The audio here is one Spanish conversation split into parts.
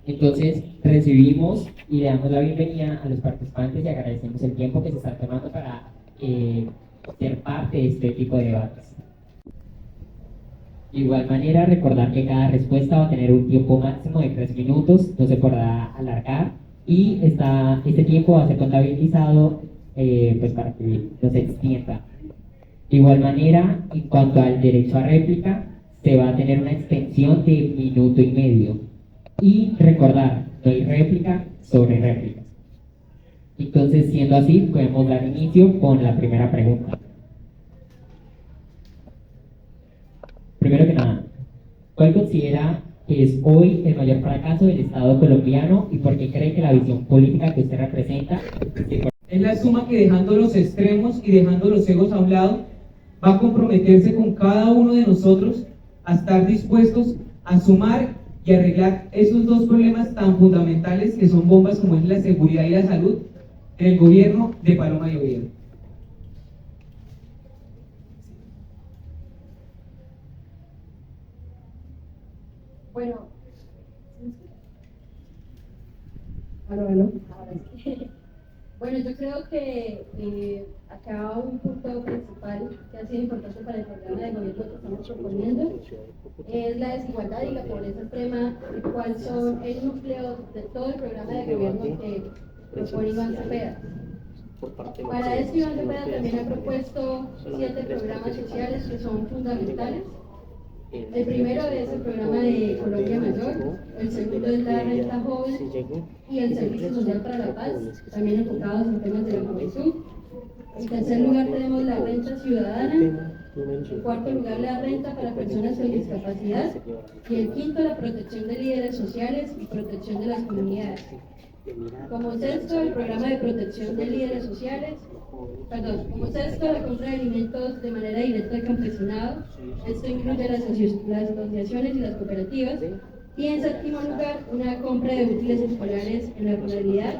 Entonces, recibimos y le damos la bienvenida a los participantes y agradecemos el tiempo que se están tomando para ser parte de este tipo de debates. De igual manera, recordar que cada respuesta va a tener un tiempo máximo de 3 minutos, no se podrá alargar y este tiempo va a ser contabilizado pues para que no se extienda. De igual manera, en cuanto al derecho a réplica, se va a tener una extensión de 1 minuto y medio. Y recordar, no hay réplica sobre réplica. Entonces, siendo así, podemos dar inicio con la primera pregunta. Primero que nada, ¿cuál considera que es hoy el mayor fracaso del Estado colombiano y por qué cree que la visión política que usted representa es la suma que, dejando los extremos y dejando los egos a un lado, va a comprometerse con cada uno de nosotros a estar dispuestos a sumar y arreglar esos dos problemas tan fundamentales que son bombas como es la seguridad y la salud en el gobierno de Paloma y Oviedo? Bueno, ahora sí. Bueno, yo creo que acá un punto principal que ha sido importante para el programa de gobierno que estamos proponiendo es la desigualdad y la pobreza extrema, el cual son el núcleo de todo el programa de gobierno que propone Iván Cepeda. Para eso Iván Cepeda también ha propuesto 7 programas sociales que son fundamentales. El primero es el programa de Colombia Mayor, el segundo es la renta joven y el servicio social para la paz, también enfocados en temas de la juventud. En tercer lugar tenemos la renta ciudadana, en cuarto lugar la renta para personas con discapacidad y el quinto la protección de líderes sociales y protección de las comunidades. Como sexto, el programa de protección de líderes sociales, como sexto, la compra de alimentos de manera directa al campesinado. Esto incluye las asociaciones y las cooperativas. Y en séptimo lugar, una compra de útiles escolares en la ruralidad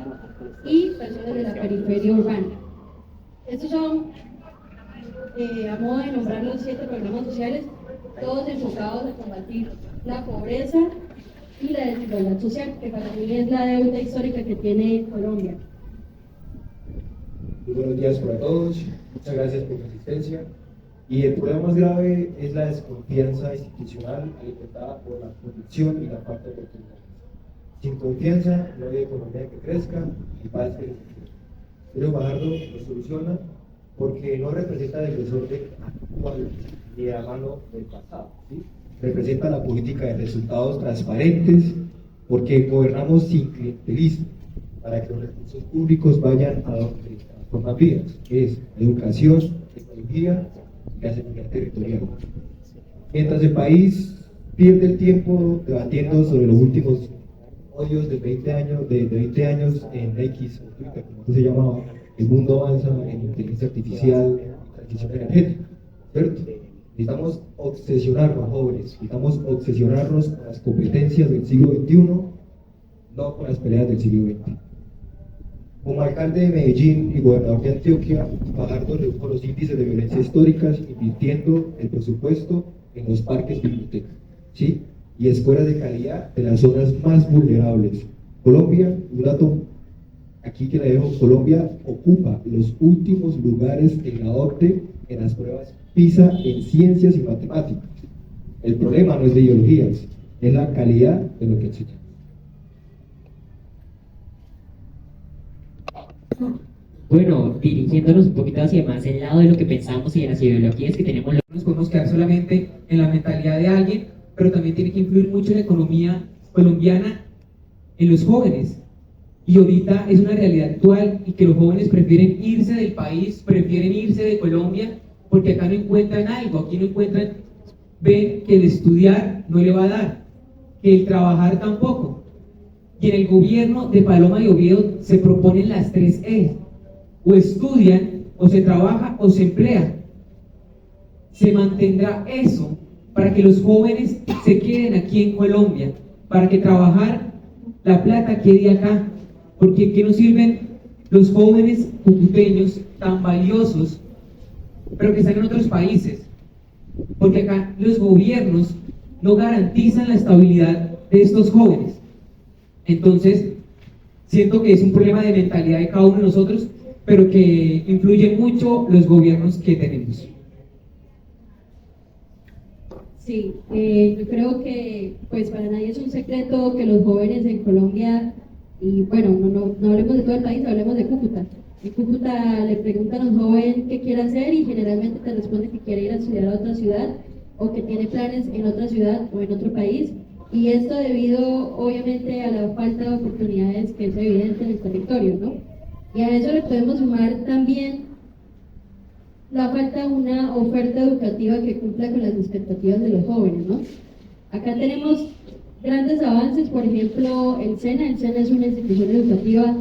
y personas de la periferia urbana. Estos son, a modo de nombrar, los 7 programas sociales, todos enfocados a combatir la pobreza y la desigualdad social, que para mí es la deuda histórica que tiene Colombia. Muy buenos días para todos, muchas gracias por su asistencia. Y el problema más grave es la desconfianza institucional alimentada por la corrupción y la falta de oportunidades. Sin confianza no hay economía que crezca y paz que crezca. Julio Fajardo lo soluciona porque no representa el desorden actual ni la mano del pasado, ¿sí? Representa la política de resultados transparentes porque gobernamos sin clientelismo para que los recursos públicos vayan a donde formas vías, que es educación, tecnología y la seguridad territorial. Mientras el país pierde el tiempo debatiendo sobre los últimos odios de 20 años en X o Twitter, como se llamaba, el mundo avanza en inteligencia artificial y transición energética, ¿cierto? Necesitamos obsesionarnos, jóvenes, necesitamos obsesionarnos con las competencias del siglo XXI, no con las peleas del siglo XX. Como alcalde de Medellín y gobernador de Antioquia, Fajardo redujo los índices de violencia históricas, invirtiendo el presupuesto en los parques bibliotecas, ¿sí? Y escuelas de calidad de las zonas más vulnerables. Colombia, un dato aquí que le dejo, Colombia ocupa los últimos lugares en la OCDE en las pruebas PISA en ciencias y matemáticas. El problema no es de ideologías, es la calidad de lo que enseñamos. Bueno, dirigiéndonos un poquito hacia más el lado de lo que pensamos y de las ideologías que tenemos. No nos podemos quedar solamente en la mentalidad de alguien, pero también tiene que influir mucho en la economía colombiana, en los jóvenes. Y ahorita es una realidad actual y que los jóvenes prefieren irse del país, prefieren irse de Colombia, porque acá no encuentran algo, aquí no encuentran, ven que el estudiar no le va a dar, que el trabajar tampoco. Y en el gobierno de Paloma y Oviedo se proponen las 3 E: o estudian, o se trabaja, o se emplea. Se mantendrá eso para que los jóvenes se queden aquí en Colombia, para que trabajar la plata quede acá, porque ¿qué nos sirven los jóvenes cucuteños tan valiosos, pero que están en otros países? Porque acá los gobiernos no garantizan la estabilidad de estos jóvenes. Entonces, siento que es un problema de mentalidad de cada uno de nosotros, pero que influyen mucho los gobiernos que tenemos. Sí, yo creo que pues para nadie es un secreto que los jóvenes en Colombia, y bueno, no hablemos de todo el país, hablemos de Cúcuta. En Cúcuta le preguntan a un joven qué quiere hacer y generalmente te responde que quiere ir a estudiar a otra ciudad o que tiene planes en otra ciudad o en otro país. Y esto debido obviamente a la falta de oportunidades que es evidente en el territorio, ¿no? Y a eso le podemos sumar también la falta de una oferta educativa que cumpla con las expectativas de los jóvenes, ¿no? Acá tenemos grandes avances, por ejemplo, el SENA es una institución educativa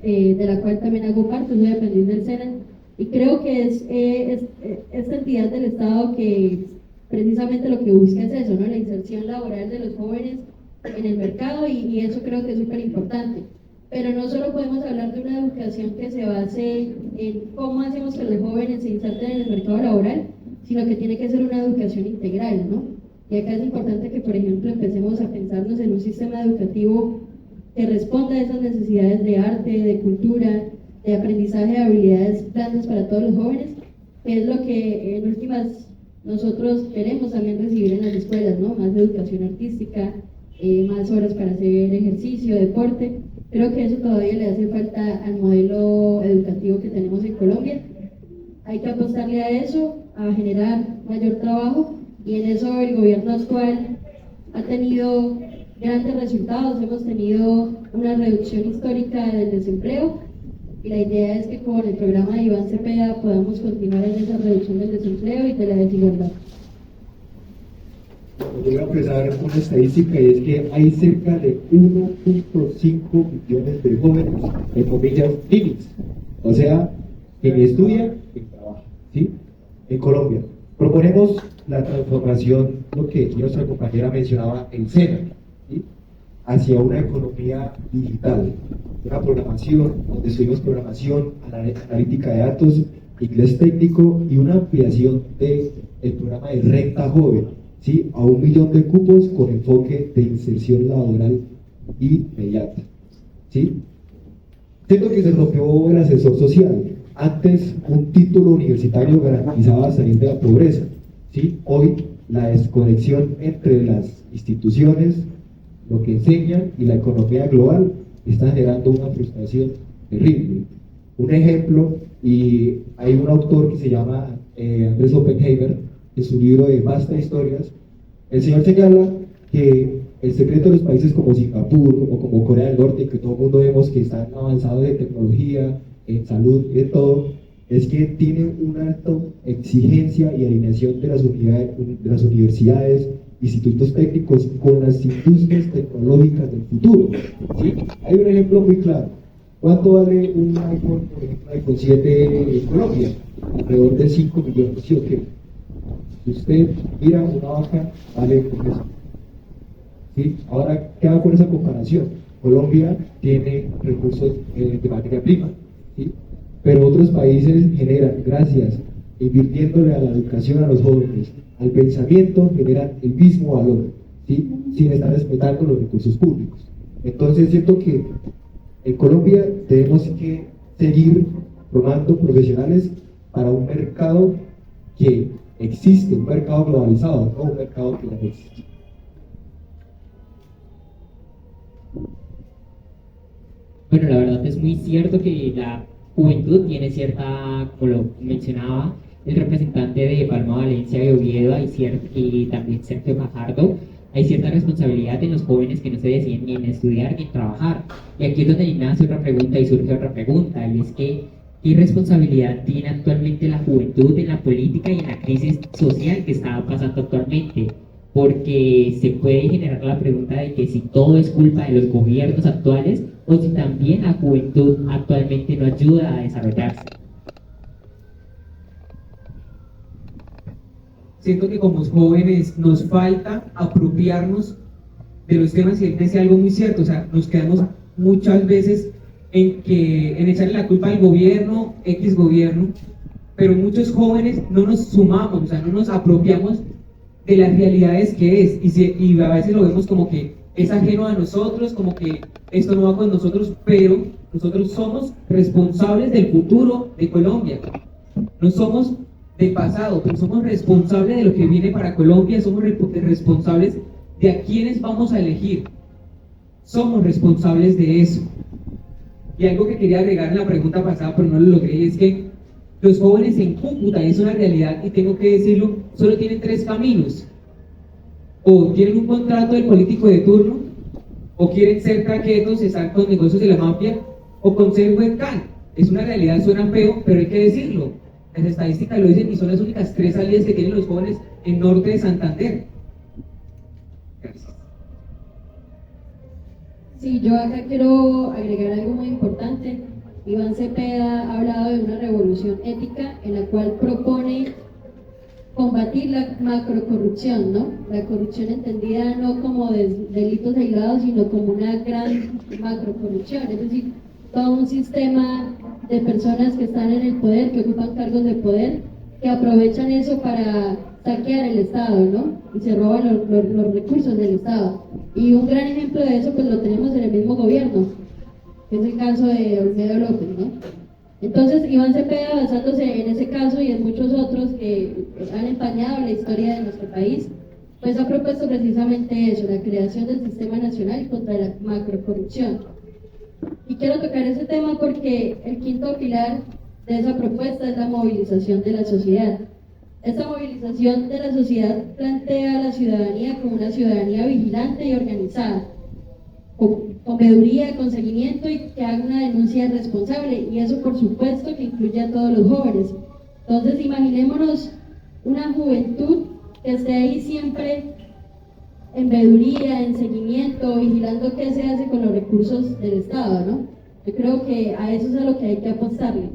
de la cual también hago parte, soy aprendiz del SENA, y creo que es esta entidad del Estado que precisamente lo que busca es eso, ¿no? La inserción laboral de los jóvenes en el mercado, y eso creo que es súper importante. Pero no solo podemos hablar de una educación que se base en cómo hacemos que los jóvenes se inserten en el mercado laboral, sino que tiene que ser una educación integral, ¿no? Y acá es importante que, por ejemplo, empecemos a pensarnos en un sistema educativo que responda a esas necesidades de arte, de cultura, de aprendizaje de habilidades blandas para todos los jóvenes, que es lo que en últimas nosotros queremos también recibir en las escuelas, ¿no? Más educación artística, más horas para hacer ejercicio, deporte. Creo que eso todavía le hace falta al modelo educativo que tenemos en Colombia. Hay que apostarle a eso, a generar mayor trabajo, y en eso el gobierno actual ha tenido grandes resultados. Hemos tenido una reducción histórica del desempleo, y la idea es que con el programa de Iván Cepeda podamos continuar en esa reducción del desempleo y de la desigualdad. Yo voy a empezar una estadística, y es que hay cerca de 1.5 millones de jóvenes, en comillas, ninis, o sea, que ni estudian ni trabajan, ¿sí? En Colombia proponemos la transformación, lo que nuestra compañera mencionaba, en SENA, ¿sí? Hacia una economía digital, una programación, donde estudiamos programación, analítica de datos, inglés técnico y una ampliación del programa de renta joven, ¿sí? A 1 millón de cupos con enfoque de inserción laboral inmediata, ¿sí? Siento que se rompió el ascensor social. Antes un título universitario garantizaba salir de la pobreza, ¿sí? Hoy la desconexión entre las instituciones, lo que enseñan, y la economía global está generando una frustración terrible. Un ejemplo, y hay un autor que se llama Andrés Oppenheimer, en su libro de Basta Historias, el señor señala que el secreto de los países como Singapur o como Corea del Norte, que todo el mundo vemos que están avanzados en tecnología, en salud y en todo, es que tienen una alta exigencia y alineación de las universidades, institutos técnicos con las industrias tecnológicas del futuro, ¿sí? Hay un ejemplo muy claro. ¿Cuánto vale un iPhone, por ejemplo, iPhone 7 en Colombia? Alrededor de 5 millones, ¿sí o qué? Si usted mira una vaca, vale por eso. ¿Sí? Ahora, ¿qué hago con esa comparación? Colombia tiene recursos de materia prima, ¿sí? Pero otros países generan, gracias, invirtiéndole a la educación a los jóvenes, al pensamiento, generan el mismo valor, ¿sí? Sin estar respetando los recursos públicos. Entonces siento que en Colombia tenemos que seguir formando profesionales para un mercado que existe, un mercado globalizado, no un mercado que no existe. Bueno, la verdad es muy cierto que la juventud tiene cierta, como lo mencionaba el representante de Palma Valencia de Oviedo, y también Sergio Fajardo, hay cierta responsabilidad en los jóvenes que no se deciden ni en estudiar ni en trabajar. Y aquí es donde nace otra pregunta y surge otra pregunta, y es que ¿qué responsabilidad tiene actualmente la juventud en la política y en la crisis social que está pasando actualmente? Porque se puede generar la pregunta de que si todo es culpa de los gobiernos actuales o si también la juventud actualmente no ayuda a desarrollarse. Siento que como jóvenes nos falta apropiarnos de los temas, y él decía algo muy cierto, o sea, nos quedamos muchas veces en echarle la culpa al gobierno, X gobierno, pero muchos jóvenes no nos sumamos, o sea, no nos apropiamos de las realidades que es, y a veces lo vemos como que es ajeno a nosotros, como que esto no va con nosotros, pero nosotros somos responsables del futuro de Colombia. No somos del pasado, pero somos responsables de lo que viene para Colombia, somos responsables de a quiénes vamos a elegir. Somos responsables de eso. Y algo que quería agregar en la pregunta pasada, pero no lo logré, es que los jóvenes en Cúcuta, es una realidad y tengo que decirlo, solo tienen 3 caminos. O tienen un contrato del político de turno, o quieren ser traquetos, estar con negocios de la mafia, o con ser webcam. Es una realidad, suena feo, pero hay que decirlo. Las estadísticas lo dicen y son las únicas 3 salidas que tienen los jóvenes en norte de Santander. Gracias. Sí, yo acá quiero agregar algo muy importante. Iván Cepeda ha hablado de una revolución ética en la cual propone combatir la macrocorrupción, ¿no? La corrupción entendida no como delitos aislados, sino como una gran macrocorrupción, es decir, todo un sistema de personas que están en el poder, que ocupan cargos de poder, que aprovechan eso para saquear el Estado, ¿no? Y se roban los recursos del Estado. Y un gran ejemplo de eso, pues lo tenemos en el mismo gobierno, que es el caso de Olmedo López, ¿no? Entonces, Iván Cepeda, basándose en ese caso y en muchos otros que han empañado la historia de nuestro país, pues ha propuesto precisamente eso, la creación del Sistema Nacional contra la Macrocorrupción. Y quiero tocar ese tema porque el quinto pilar de esa propuesta es la movilización de la sociedad. Esta movilización de la sociedad plantea a la ciudadanía como una ciudadanía vigilante y organizada, con veeduría, con seguimiento y que haga una denuncia responsable, y eso por supuesto que incluye a todos los jóvenes. Entonces imaginémonos una juventud que esté ahí siempre en veeduría, en seguimiento, vigilando qué se hace con los recursos del Estado, ¿no? Yo creo que a eso es a lo que hay que apostarle.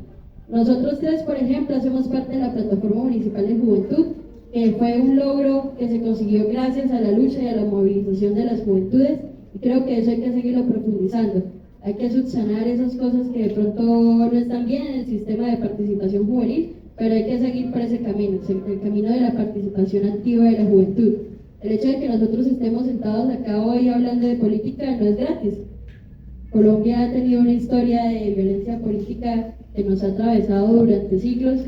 Nosotros 3, por ejemplo, hacemos parte de la Plataforma Municipal de Juventud, que fue un logro que se consiguió gracias a la lucha y a la movilización de las juventudes, y creo que eso hay que seguirlo profundizando. Hay que subsanar esas cosas que de pronto no están bien en el sistema de participación juvenil, pero hay que seguir por ese camino, el camino de la participación activa de la juventud. El hecho de que nosotros estemos sentados acá hoy hablando de política no es gratis. Colombia ha tenido una historia de violencia política que nos ha atravesado durante siglos,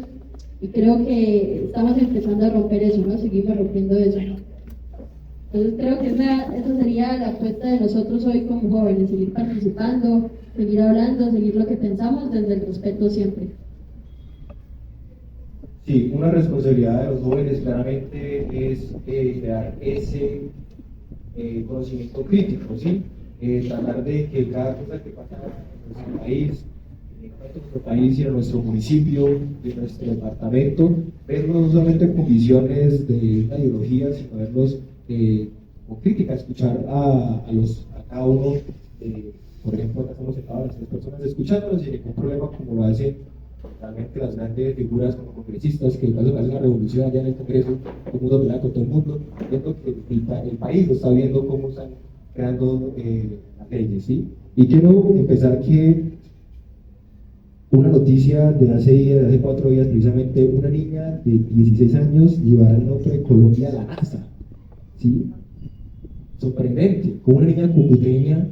y creo que estamos empezando a romper eso, ¿no? Seguimos rompiendo eso. Entonces creo que esa sería la apuesta de nosotros hoy como jóvenes, seguir participando, seguir hablando, seguir lo que pensamos desde el respeto siempre. Sí, una responsabilidad de los jóvenes claramente es crear ese conocimiento crítico, ¿sí? Tratar de que cada cosa que pasa en nuestro país y en nuestro municipio, en nuestro departamento, verlos no solamente con visiones de una ideología, sino verlos con crítica, escuchar a cada uno, por ejemplo, acá estamos sentados las 3 personas escuchándolos sin ningún problema, como lo hacen realmente las grandes figuras como congresistas que hacen una revolución allá en el Congreso, todo el mundo pelea con todo el mundo, viendo que el país lo está viendo cómo están creando las leyes, ¿sí? Y quiero empezar que una noticia de hace días, de hace 4 días precisamente, una niña de 16 años llevará el nombre de Colombia a la NASA, ¿sí? Sorprendente, como una niña cucuteña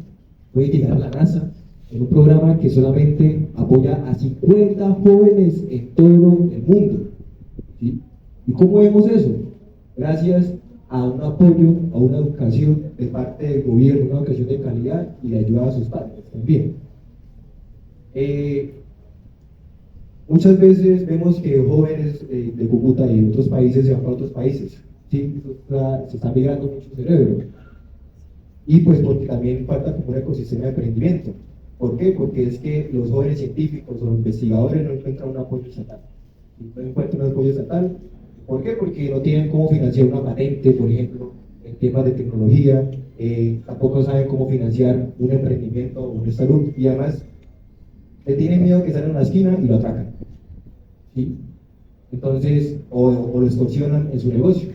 puede llegar a la NASA en un programa que solamente apoya a 50 jóvenes en todo el mundo, ¿sí? ¿Y cómo vemos eso? Gracias a un apoyo, a una educación de parte del gobierno, una educación de calidad y de ayuda a sus padres también. Muchas veces vemos que jóvenes de Cúcuta y de otros países se van para otros países, ¿sí? Se está migrando mucho cerebro. Y pues porque también falta como un ecosistema de emprendimiento. ¿Por qué? Porque es que los jóvenes científicos o los investigadores no encuentran un apoyo estatal. No encuentran un apoyo estatal. ¿Por qué? Porque no tienen cómo financiar una patente, por ejemplo, en temas de tecnología, tampoco saben cómo financiar un emprendimiento o una salud, y además le tienen miedo que salgan a una esquina y lo atracan, ¿sí? Entonces, o lo extorsionan en su negocio.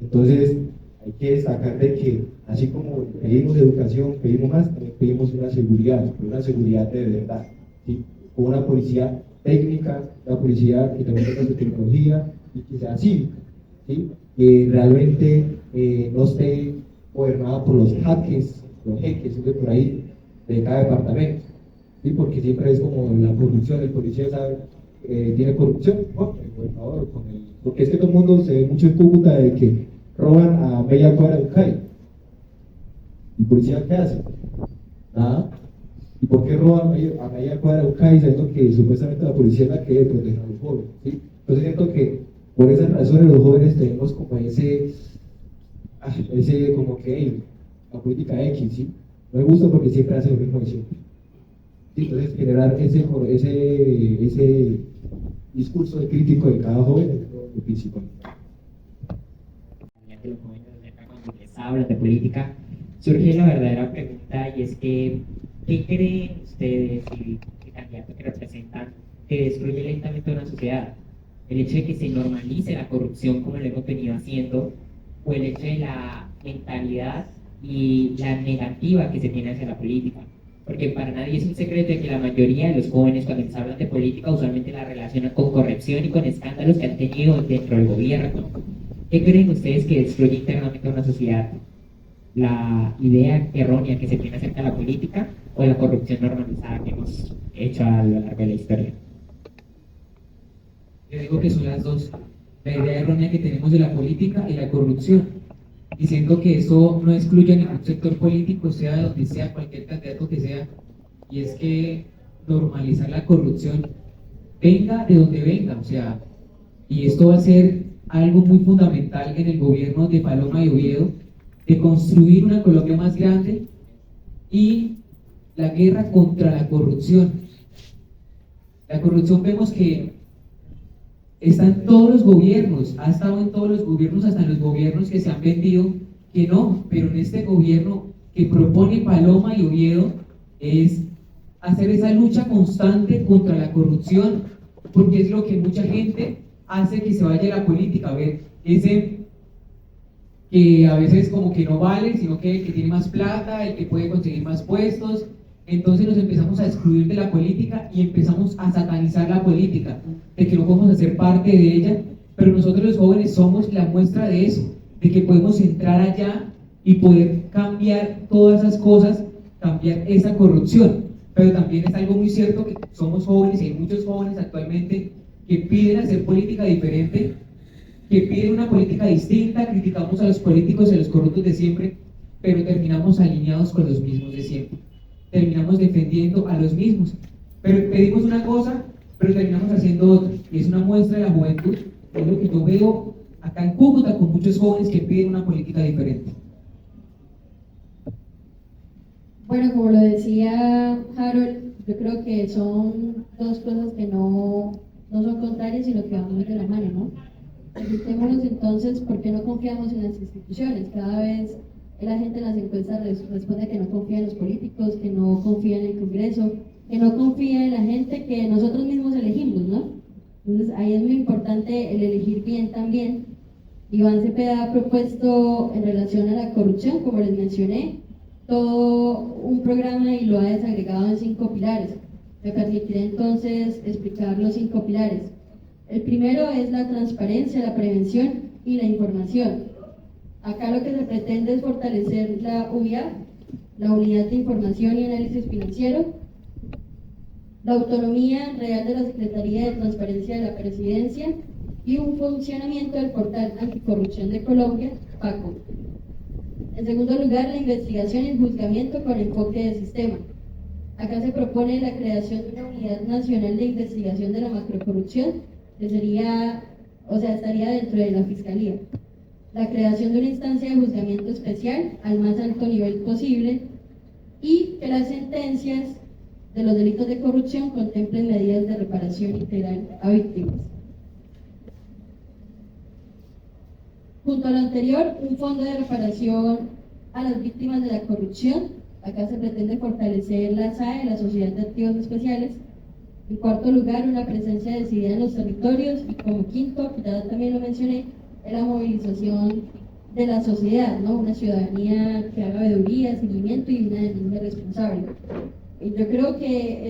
Entonces, hay que destacar de que, así como pedimos educación, pedimos más, también pedimos una seguridad de verdad, ¿sí? Con una policía técnica, una policía que también tenga su tecnología y que sea cívica, ¿sí? Que realmente no esté gobernada por los jaques los jeques de por ahí, de cada departamento, ¿sí? Porque siempre es como la corrupción, el policía sabe, tiene corrupción con el gobernador, porque es que todo el mundo se ve mucho en Cúcuta de que roban a media cuadra de Cali. ¿Y policía qué hace? Nada. ¿Y por qué roban a media cuadra de Ucay sabiendo que supuestamente la policía es la que debe proteger a los jóvenes? ¿Sí? Entonces siento que por esas razones los jóvenes tenemos como ese como que hey, la política X, ¿sí? No me gusta porque siempre hace lo mismo de siempre. ¿Sí? Entonces generar ese discurso de crítico de cada joven es lo principal. Ya que los jóvenes cuando les hablan de política, surge la verdadera pregunta y es que, ¿qué creen ustedes y el candidato que representan que destruye lentamente una sociedad? ¿El hecho de que se normalice la corrupción como lo hemos venido haciendo, o el hecho de la mentalidad y la negativa que se tiene hacia la política? Porque para nadie es un secreto de que la mayoría de los jóvenes cuando les hablan de política usualmente la relacionan con corrupción y con escándalos que han tenido dentro del gobierno. ¿Qué creen ustedes que destruye internamente una sociedad? ¿La idea errónea que se tiene acerca de la política o la corrupción normalizada que hemos hecho a lo largo de la historia? Yo digo que son las dos. La idea errónea que tenemos de la política y la corrupción. Diciendo que esto no excluye a ningún sector político, sea de donde sea, cualquier candidato que sea. Y es que normalizar la corrupción, venga de donde venga. O sea, y esto va a ser algo muy fundamental en el gobierno de Paloma y Oviedo, de construir una Colombia más grande y la guerra contra la corrupción. La corrupción vemos que está en todos los gobiernos, ha estado en todos los gobiernos, hasta en los gobiernos que se han vendido, que no, pero en este gobierno que propone Paloma y Oviedo es hacer esa lucha constante contra la corrupción, porque es lo que mucha gente hace que se vaya a la política, a ver, ese que a veces como que no vale, sino que el que tiene más plata, el que puede conseguir más puestos. Entonces nos empezamos a excluir de la política y empezamos a satanizar la política, de que no podemos hacer parte de ella, pero nosotros los jóvenes somos la muestra de eso, de que podemos entrar allá y poder cambiar todas esas cosas, cambiar esa corrupción. Pero también es algo muy cierto que somos jóvenes y hay muchos jóvenes actualmente que piden hacer política diferente, que piden una política distinta, criticamos a los políticos y a los corruptos de siempre, pero terminamos alineados con los mismos de siempre. Terminamos defendiendo a los mismos, pero pedimos una cosa, pero terminamos haciendo otra, y es una muestra de la juventud, es lo que yo veo acá en Cúcuta con muchos jóvenes que piden una política diferente. Bueno, como lo decía Harold, yo creo que son dos cosas que no son contrarias, sino que van muy de la mano, ¿no? Preguntémonos entonces, ¿por qué no confiamos en las instituciones? Cada vez la gente en las encuestas responde que no confía en los políticos, que no confía en el Congreso, que no confía en la gente que nosotros mismos elegimos, ¿no? Entonces ahí es muy importante el elegir bien también. Iván Cepeda ha propuesto en relación a la corrupción, como les mencioné, todo un programa y lo ha desagregado en 5 pilares. Me permitiré entonces explicar los 5 pilares. El primero es la transparencia, la prevención y la información. Acá lo que se pretende es fortalecer la UIA, la Unidad de Información y Análisis Financiero, la autonomía real de la Secretaría de Transparencia de la Presidencia y un funcionamiento del portal Anticorrupción de Colombia, PACO. En segundo lugar, la investigación y el juzgamiento con enfoque de sistema. Acá se propone la creación de una Unidad Nacional de Investigación de la Macrocorrupción, que estaría dentro de la Fiscalía. La creación de una instancia de juzgamiento especial al más alto nivel posible y que las sentencias de los delitos de corrupción contemplen medidas de reparación integral a víctimas. Junto a lo anterior, un fondo de reparación a las víctimas de la corrupción. Acá se pretende fortalecer la SAE, la Sociedad de Activos Especiales. En cuarto lugar, una presencia decidida en los territorios. Y como quinto, que ya también lo mencioné, es la movilización de la sociedad, ¿no? Una ciudadanía que haga veeduría, seguimiento y una denuncia responsable. Y yo creo que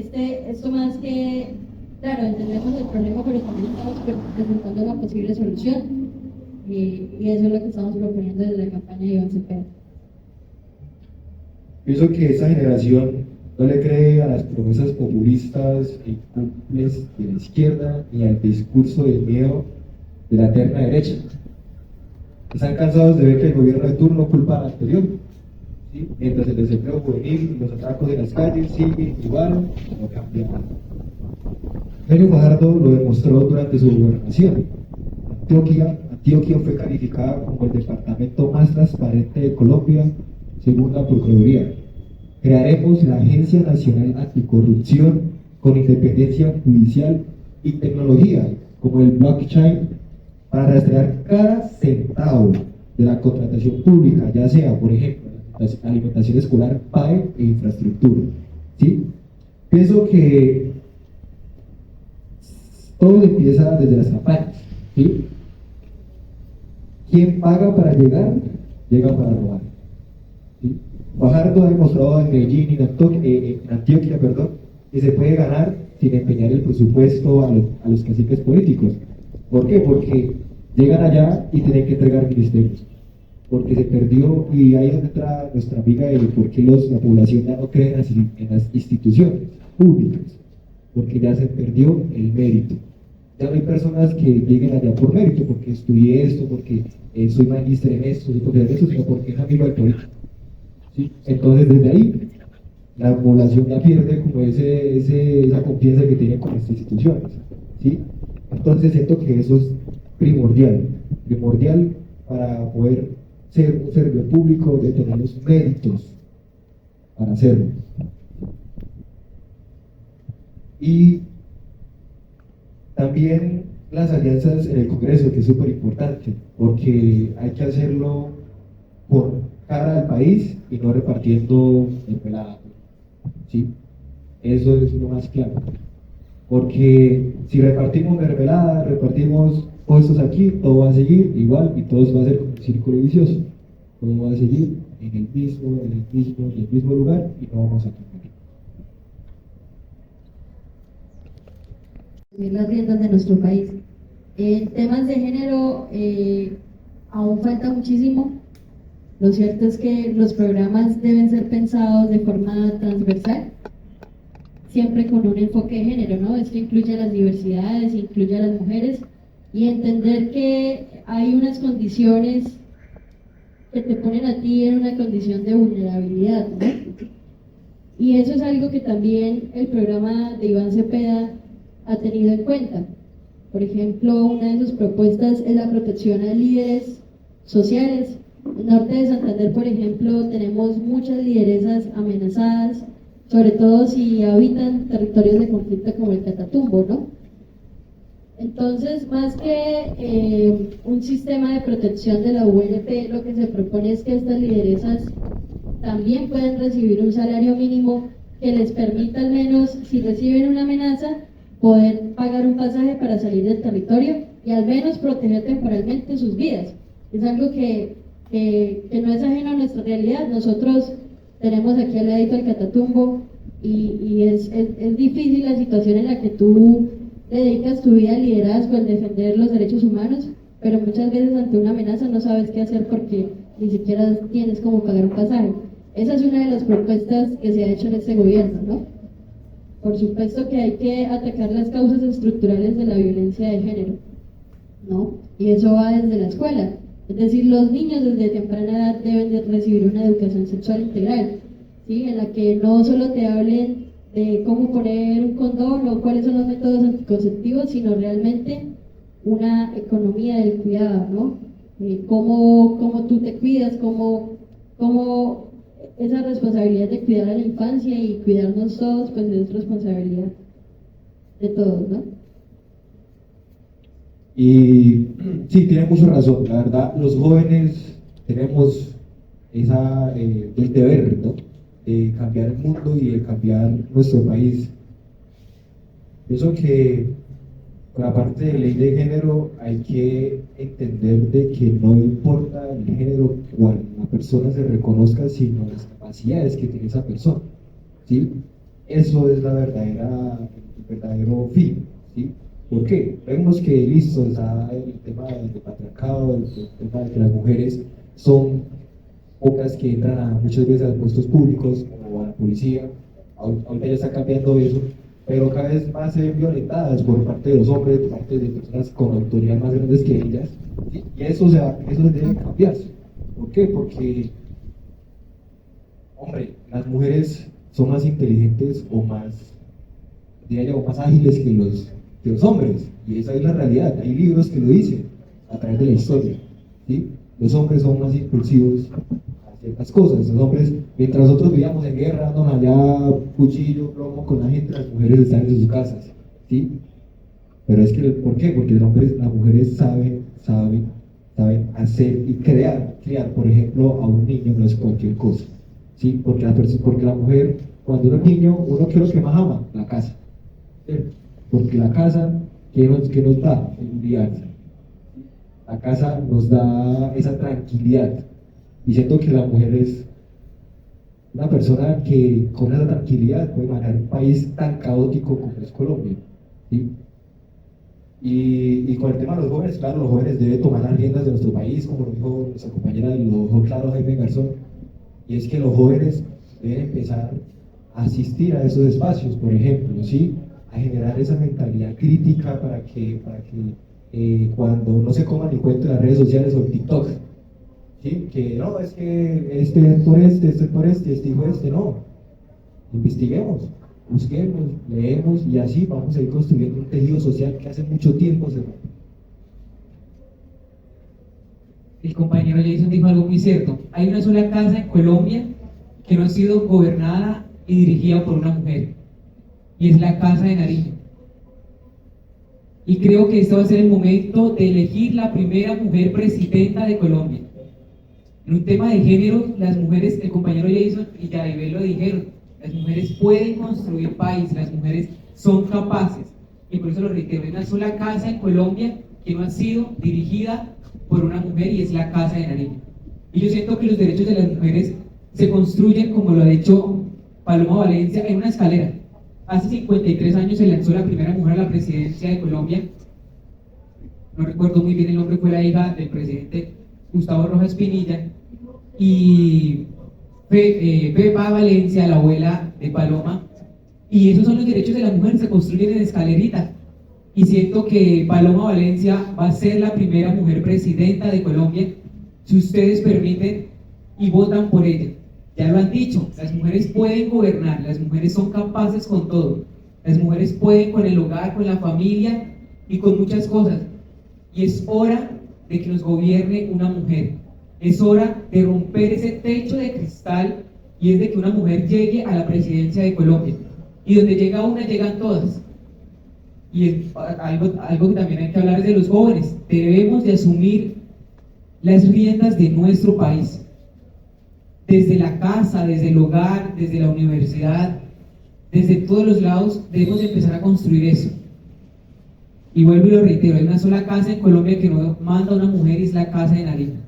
esto más que, claro, entendemos el problema, pero también estamos presentando una posible solución. Y eso es lo que estamos proponiendo desde la campaña de Iván Cepeda. Pienso que esta generación no le cree a las promesas populistas y cúmplices de la izquierda ni al discurso del miedo de la eterna derecha. Están cansados de ver que el gobierno de turno culpa al anterior, ¿sí? Mientras el desempleo juvenil y los atracos en las calles siguen igual, no cambian nada. Eugenio Fajardo lo demostró durante su gobernación. Antioquia fue calificada como el departamento más transparente de Colombia, según la Procuraduría. Crearemos la Agencia Nacional Anticorrupción con independencia judicial y tecnología, como el blockchain, para rastrear cada centavo de la contratación pública, ya sea, por ejemplo, alimentación escolar, PAE e infraestructura. ¿Sí? Pienso que todo empieza desde las campañas. ¿Sí? Quien paga para llegar, llega para robar. ¿Sí? Fajardo ha demostrado en Medellín y en Antioquia, que se puede ganar sin empeñar el presupuesto a los caciques políticos. ¿Por qué? Porque llegan allá y tienen que entregar ministerios. Porque se perdió, y ahí es donde entra nuestra amiga de por qué la población ya no cree en las instituciones públicas. Porque ya se perdió el mérito. Ya no hay personas que lleguen allá por mérito, porque estudié esto, porque soy magíster en esto, soy profesor en esto, sino porque es amigo del político. ¿Sí? Entonces, desde ahí, la población ya pierde como esa confianza que tiene con las instituciones. ¿Sí? Entonces, siento que eso es primordial para poder ser un servidor público, de tener los méritos para hacerlo. Y también las alianzas en el Congreso, que es súper importante, porque hay que hacerlo por cara al país y no repartiendo mermelada. ¿Sí? Eso es lo más claro. Porque si repartimos mermelada, repartimos puestos aquí, todo va a seguir igual y todo va a ser como un círculo vicioso. Todo va a seguir en el mismo lugar y no vamos a cambiar. Las riendas de nuestro país. En temas de género aún falta muchísimo. Lo cierto es que los programas deben ser pensados de forma transversal, siempre con un enfoque de género, ¿no? Esto incluye a las diversidades, incluye a las mujeres, y entender que hay unas condiciones que te ponen a ti en una condición de vulnerabilidad, ¿no? Y eso es algo que también el programa de Iván Cepeda ha tenido en cuenta. Por ejemplo, una de sus propuestas es la protección a líderes sociales. En el norte de Santander, por ejemplo, tenemos muchas lideresas amenazadas, sobre todo si habitan territorios de conflicto como el Catatumbo, ¿no? Entonces, más que un sistema de protección de la UNP, lo que se propone es que estas lideresas también pueden recibir un salario mínimo que les permita, al menos, si reciben una amenaza, poder pagar un pasaje para salir del territorio y al menos proteger temporalmente sus vidas. Es algo que no es ajeno a nuestra realidad. Nosotros tenemos aquí al ladito el Catatumbo y es difícil la situación en la que tú dedicas tu vida al liderazgo, al defender los derechos humanos, pero muchas veces ante una amenaza no sabes qué hacer porque ni siquiera tienes cómo pagar un pasaje. Esa es una de las propuestas que se ha hecho en este gobierno, ¿no? Por supuesto que hay que atacar las causas estructurales de la violencia de género, ¿no? Y eso va desde la escuela. Es decir, los niños desde temprana edad deben de recibir una educación sexual integral, ¿sí? En la que no solo te hablen de cómo poner un condón o cuáles son los métodos anticonceptivos, sino realmente una economía del cuidado, ¿no? Cómo tú te cuidas, cómo esa responsabilidad de cuidar a la infancia y cuidarnos todos, pues es responsabilidad de todos, ¿no? Y sí, tiene mucha razón. La verdad, los jóvenes tenemos el deber, ¿no?, de cambiar el mundo y de cambiar nuestro país. Pienso que con la parte de ley de género hay que entender de que no importa el género cual la persona se reconozca, sino las capacidades que tiene esa persona, ¿sí? Eso es el verdadero fin, ¿sí? ¿Por qué? Vemos que listo, está el tema del patriarcado, el tema de que las mujeres son pocas que entran muchas veces a puestos públicos o a la policía. Ahorita ya está cambiando eso, pero cada vez más se ven violentadas por parte de los hombres, por parte de personas con autoridad más grandes que ellas, ¿sí? Y eso debe cambiarse. ¿Por qué? Porque, hombre, las mujeres son más inteligentes o más, diría yo, más ágiles que los hombres, y esa es la realidad. Hay libros que lo dicen a través de la historia, ¿sí? Los hombres son más impulsivos a ciertas cosas. Los hombres, mientras nosotros vivíamos en guerra, andan allá cuchillo, plomo con la gente, las mujeres están en sus casas, ¿sí? Pero es que, ¿por qué? Porque las mujeres saben hacer y criar, por ejemplo, a un niño no es cualquier cosa, ¿sí? Porque la mujer, cuando uno es niño, uno quiere lo que más ama, la casa, ¿sí? Porque la casa, ¿qué nos da? Seguridad. La casa nos da esa tranquilidad. Y siento que la mujer es una persona que con esa tranquilidad puede manejar un país tan caótico como es Colombia, ¿sí? Y con el tema de los jóvenes, claro, los jóvenes deben tomar las riendas de nuestro país, como lo dijo nuestra compañera, lo dijo claro Jaime Garzón, y es que los jóvenes deben empezar a asistir a esos espacios, por ejemplo, ¿sí? A generar esa mentalidad crítica para que cuando no se coman ni cuenta de las redes sociales o el TikTok, ¿sí? Que no, es que este es por este hijo no. Investiguemos, busquemos, leemos y así vamos a ir construyendo un tejido social que hace mucho tiempo se rompe. El compañero Jason dijo algo muy cierto. Hay una sola casa en Colombia que no ha sido gobernada y dirigida por una mujer, y es la Casa de Nariño. Y creo que este va a ser el momento de elegir la primera mujer presidenta de Colombia. En un tema de género, las mujeres, el compañero Jason y Yaribel lo dijeron, las mujeres pueden construir país, las mujeres son capaces. Y por eso lo reitero, hay una sola casa en Colombia que no ha sido dirigida por una mujer, y es la Casa de Nariño. Y yo siento que los derechos de las mujeres se construyen, como lo ha dicho Paloma Valencia, en una escalera. Hace 53 años se lanzó la primera mujer a la presidencia de Colombia. No recuerdo muy bien el nombre, fue la hija del presidente Gustavo Rojas Pinilla. Y Pepa Valencia, la abuela de Paloma. Y esos son los derechos de la mujer, se construyen en escalerita. Y siento que Paloma Valencia va a ser la primera mujer presidenta de Colombia, si ustedes permiten y votan por ella. Ya lo han dicho, las mujeres pueden gobernar, las mujeres son capaces con todo. Las mujeres pueden con el hogar, con la familia y con muchas cosas. Y es hora de que nos gobierne una mujer. Es hora de romper ese techo de cristal, y es de que una mujer llegue a la presidencia de Colombia. Y donde llega una, llegan todas. Y es algo que también hay que hablar es de los jóvenes. Debemos de asumir las riendas de nuestro país. Desde la casa, desde el hogar, desde la universidad, desde todos los lados, debemos de empezar a construir eso. Y vuelvo y lo reitero, hay una sola casa en Colombia que no manda una mujer, y es la Casa de Nariño.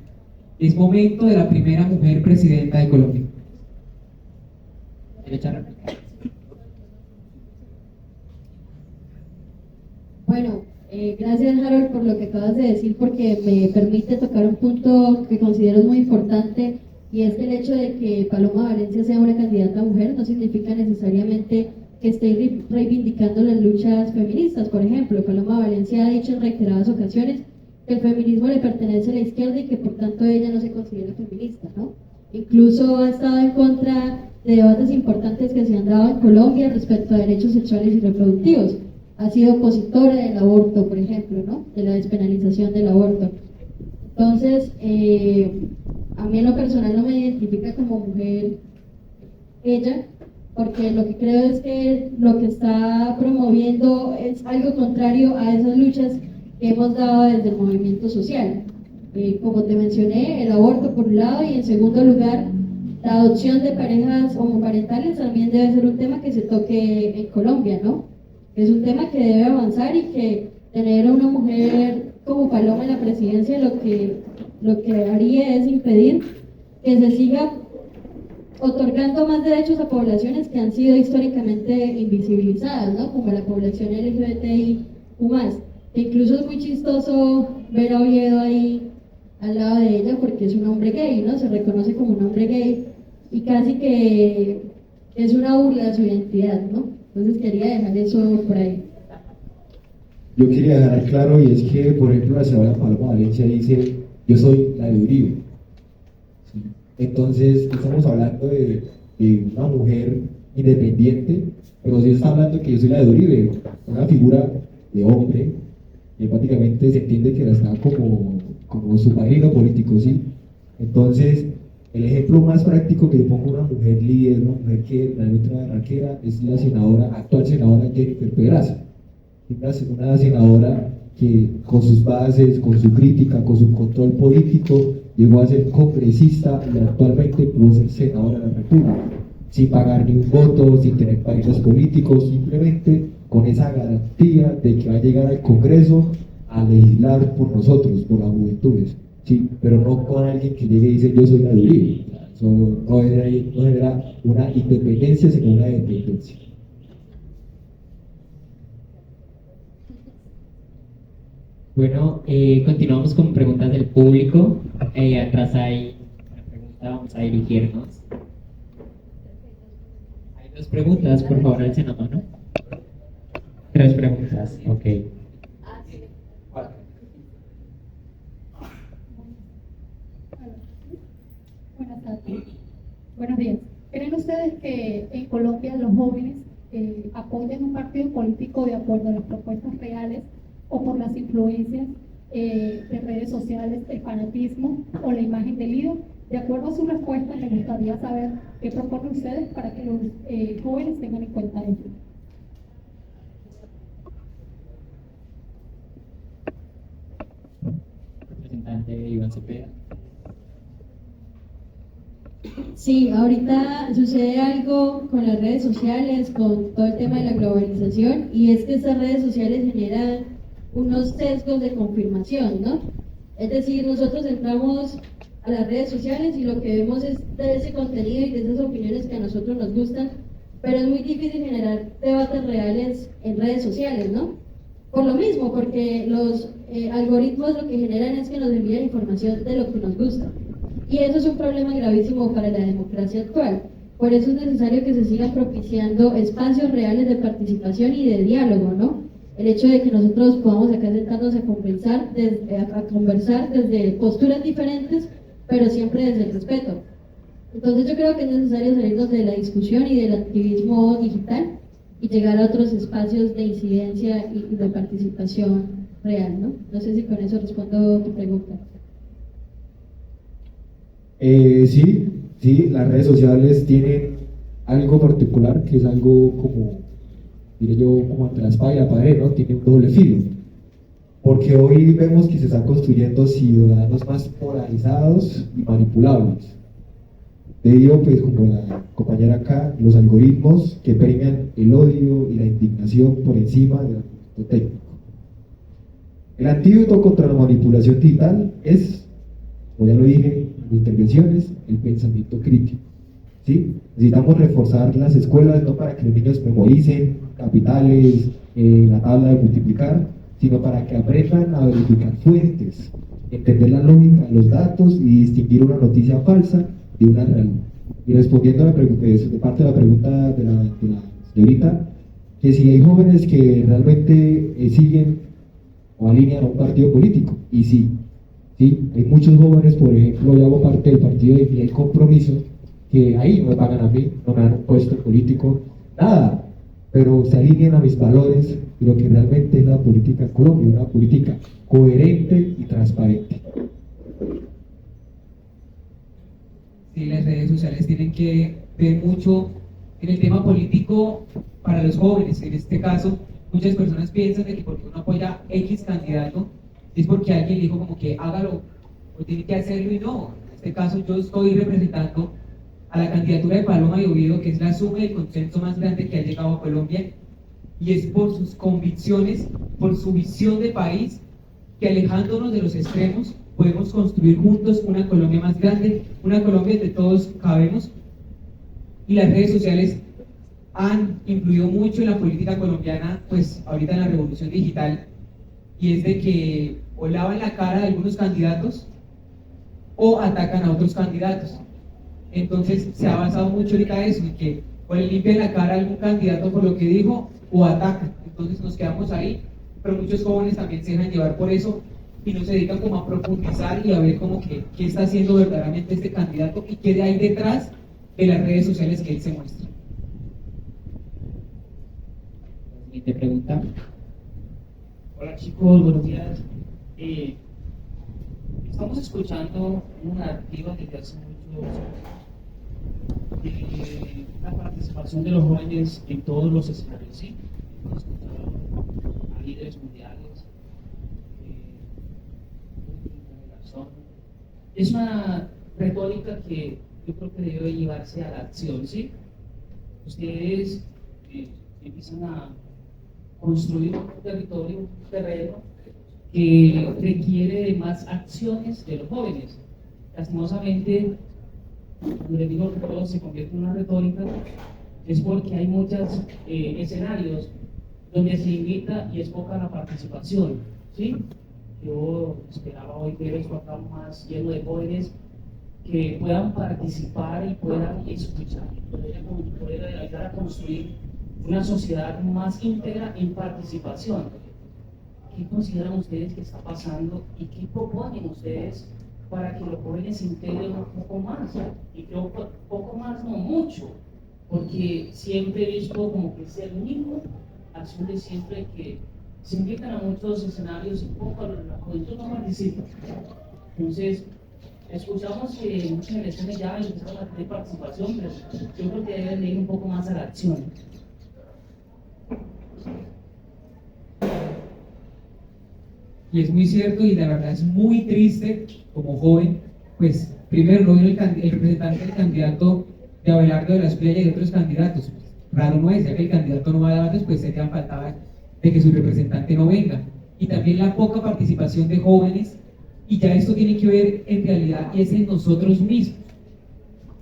Es momento de la primera mujer presidenta de Colombia. Bueno, gracias Harold por lo que acabas de decir, porque me permite tocar un punto que considero muy importante, y es que el hecho de que Paloma Valencia sea una candidata mujer no significa necesariamente que esté reivindicando las luchas feministas. Por ejemplo, Paloma Valencia ha dicho en reiteradas ocasiones que el feminismo le pertenece a la izquierda y que por tanto ella no se considera feminista, ¿no? Incluso ha estado en contra de debates importantes que se han dado en Colombia respecto a derechos sexuales y reproductivos. Ha sido opositora del aborto, por ejemplo, ¿no? De la despenalización del aborto. Entonces, a mí en lo personal no me identifica como mujer ella, porque lo que creo es que lo que está promoviendo es algo contrario a esas luchas que hemos dado desde el movimiento social. Como te mencioné, el aborto por un lado, y en segundo lugar, la adopción de parejas homoparentales también debe ser un tema que se toque en Colombia, ¿no? Es un tema que debe avanzar, y que tener a una mujer como Paloma en la presidencia lo que haría es impedir que se siga otorgando más derechos a poblaciones que han sido históricamente invisibilizadas, ¿no? Como la población LGBTIQ+. Incluso es muy chistoso ver a Oviedo ahí al lado de ella porque es un hombre gay, ¿no? Se reconoce como un hombre gay y casi que es una burla de su identidad, ¿no? Entonces quería dejar eso por ahí. Yo quería dejar claro, y es que, por ejemplo, la señora Paloma Valencia dice, yo soy la de Uribe. ¿Sí? Entonces, estamos hablando de una mujer independiente, pero sí está hablando que yo soy la de Uribe, una figura de hombre, que prácticamente se entiende que la está como su padrino político, ¿sí? Entonces, el ejemplo más práctico que le pongo a una mujer líder, una mujer que realmente una berraquera, es la senadora, actual senadora Jennifer Pedraza. Una senadora que con sus bases, con su crítica, con su control político, llegó a ser congresista y actualmente pudo ser senadora de la República, sin pagar ni un voto, sin tener partidos políticos, simplemente con esa garantía de que va a llegar al Congreso a legislar por nosotros, por las juventudes, sí, pero no con alguien que llegue y dice yo soy la de Uribe. Eso no era una independencia, sino una dependencia. Bueno, continuamos con preguntas del público. Atrás hay una pregunta, vamos a dirigirnos. Hay dos preguntas, por favor, alcen la mano. Tres preguntas, ok. Buenas tardes. Buenos días. ¿Creen ustedes que en Colombia los jóvenes apoyan un partido político de acuerdo a las propuestas reales o por las influencias de redes sociales, el fanatismo o la imagen del líder? De acuerdo a su respuesta, me gustaría saber qué proponen ustedes para que los jóvenes tengan en cuenta ello. Representante Iván Cepeda. Sí, ahorita sucede algo con las redes sociales, con todo el tema de la globalización, y es que estas redes sociales generan unos sesgos de confirmación, ¿no? Es decir, nosotros entramos a las redes sociales y lo que vemos es de ese contenido y de esas opiniones que a nosotros nos gustan, pero es muy difícil generar debates reales en redes sociales, ¿no? Por lo mismo, porque los algoritmos lo que generan es que nos envían información de lo que nos gusta. Y eso es un problema gravísimo para la democracia actual. Por eso es necesario que se sigan propiciando espacios reales de participación y de diálogo, ¿no? El hecho de que nosotros podamos acá sentarnos a conversar desde posturas diferentes, pero siempre desde el respeto. Entonces yo creo que es necesario salirnos de la discusión y del activismo digital y llegar a otros espacios de incidencia y de participación real, ¿no? No sé si con eso respondo tu pregunta. Sí, las redes sociales tienen algo particular, que es algo como, diré yo, como entre la espada y la pared, ¿no? Tiene un doble filo. Porque hoy vemos que se están construyendo ciudadanos más polarizados y manipulables. Debido, pues, como la compañera acá, los algoritmos que premian el odio y la indignación por encima del argumento técnico. El antídoto contra la manipulación digital es, como ya lo dije en mis intervenciones, el pensamiento crítico. ¿Sí? Necesitamos reforzar las escuelas no para que los niños memoricen capitales, la tabla de multiplicar, sino para que aprendan a verificar fuentes, entender la lógica de los datos y distinguir una noticia falsa de una realidad. Y respondiendo a la pregunta, de parte de la pregunta de la señorita, que si hay jóvenes que realmente siguen o alinean a un partido político, y sí, hay muchos jóvenes, por ejemplo, yo hago parte del partido de Fiel Compromiso, que ahí no me pagan a mí, no me dan un puesto político, nada, pero se alinean a mis valores y lo que realmente es la política en Colombia, una política coherente y transparente. Sí, las redes sociales tienen que ver mucho en el tema político para los jóvenes. En este caso, muchas personas piensan de que porque uno apoya a X candidato es porque alguien dijo como que hágalo o tiene que hacerlo, y no. En este caso yo estoy representando a la candidatura de Paloma de Oviedo, que es la suma del consenso más grande que ha llegado a Colombia, y es por sus convicciones, por su visión de país, que alejándonos de los extremos podemos construir juntos una Colombia más grande, una Colombia donde todos cabemos. Y las redes sociales han influido mucho en la política colombiana, pues ahorita en la revolución digital, y es de que o lavan la cara de algunos candidatos o atacan a otros candidatos. Entonces se ha basado mucho ahorita eso, en que o le limpian la cara a algún candidato por lo que dijo o atacan. Entonces nos quedamos ahí, pero muchos jóvenes también se dejan llevar por eso y no se dedican como a profundizar y a ver como que qué está haciendo verdaderamente este candidato y qué hay detrás de las redes sociales que él se muestra. Siguiente pregunta. Hola chicos, buenos días. Estamos escuchando una narrativa desde hace muchos de la participación de los jóvenes en todos los escenarios, ¿sí? Hemos escuchado a líderes mundiales, es una retórica que yo creo que debe llevarse a la acción, ¿sí? Ustedes empiezan a construir un territorio, un terreno que requiere de más acciones de los jóvenes. Lastimosamente, cuando les digo que todo se convierte en una retórica, es porque hay muchos escenarios donde se invita y es poca la participación, ¿sí? Yo esperaba hoy ver esto acá más lleno de jóvenes que puedan participar y puedan escuchar, poder ayudar a construir una sociedad más íntegra en participación. ¿Qué consideran ustedes que está pasando y qué proponen ustedes para que los jóvenes se integren un poco más? Y creo que poco más, no mucho, porque siempre he visto como que es el mismo acción de siempre, que se invitan a muchos escenarios y poco la juventud no participa. Entonces, escuchamos que muchas generaciones ya empezaron a tener participación, pero yo creo que deben de ir un poco más a la acción. Y es muy cierto, y la verdad es muy triste como joven, pues primero no vino el representante del candidato de Abelardo de la Espriella y de otros candidatos. Raro no es, ya que el candidato no va a debates, pues sería faltaba de que su representante no venga. Y también la poca participación de jóvenes, y ya esto tiene que ver en realidad y es en nosotros mismos.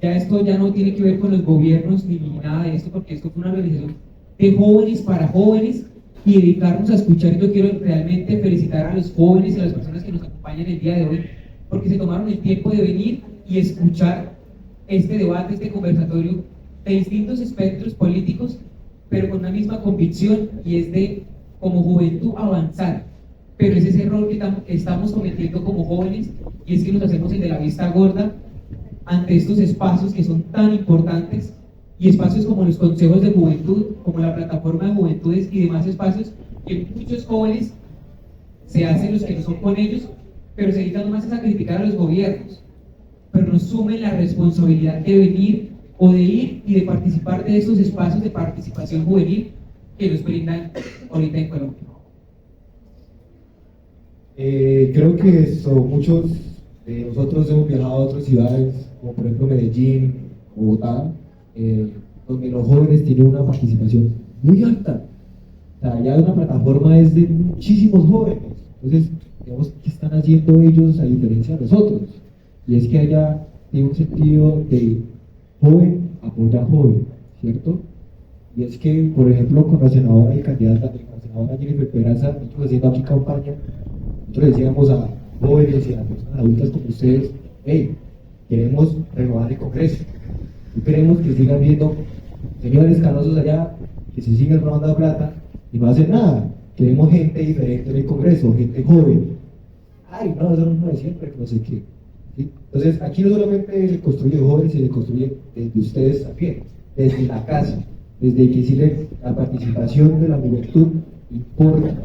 Ya esto ya no tiene que ver con los gobiernos ni nada de esto, porque esto fue una organización de jóvenes para jóvenes, y dedicarnos a escuchar. Yo quiero realmente felicitar a los jóvenes y a las personas que nos acompañan el día de hoy, porque se tomaron el tiempo de venir y escuchar este debate, este conversatorio de distintos espectros políticos, pero con una misma convicción, y es de, como juventud, avanzar. Pero es ese error que estamos cometiendo como jóvenes, y es que nos hacemos el de la vista gorda ante estos espacios que son tan importantes, y espacios como los consejos de juventud, como la plataforma de juventudes y demás espacios, que muchos jóvenes se hacen los que no son con ellos, pero se dedican más a criticar a los gobiernos, pero no asumen la responsabilidad de venir o de ir y de participar de estos espacios de participación juvenil que nos brindan ahorita en Colombia. Creo que muchos de nosotros hemos viajado a otras ciudades, como por ejemplo Medellín, Bogotá, donde los jóvenes tienen una participación muy alta. O sea, ya una plataforma es de muchísimos jóvenes. Entonces, digamos, ¿qué están haciendo ellos a diferencia de nosotros? Y es que allá tiene un sentido de joven apoya joven, ¿cierto? Y es que, por ejemplo, con la senadora y candidata, con la senadora Jennifer Peraza, nosotros haciendo aquí campaña, nosotros decíamos a jóvenes y a personas adultas como ustedes, hey, queremos renovar el Congreso. Y queremos que sigan viendo señores canosos allá que se siguen robando plata y no hacen nada. Queremos gente diferente en el Congreso, gente joven. Ay, no, eso no es siempre, que no sé qué. ¿Sí? Entonces, aquí no solamente se construye de jóvenes, se construye desde ustedes también, desde la casa, desde que decirle la participación de la juventud importa.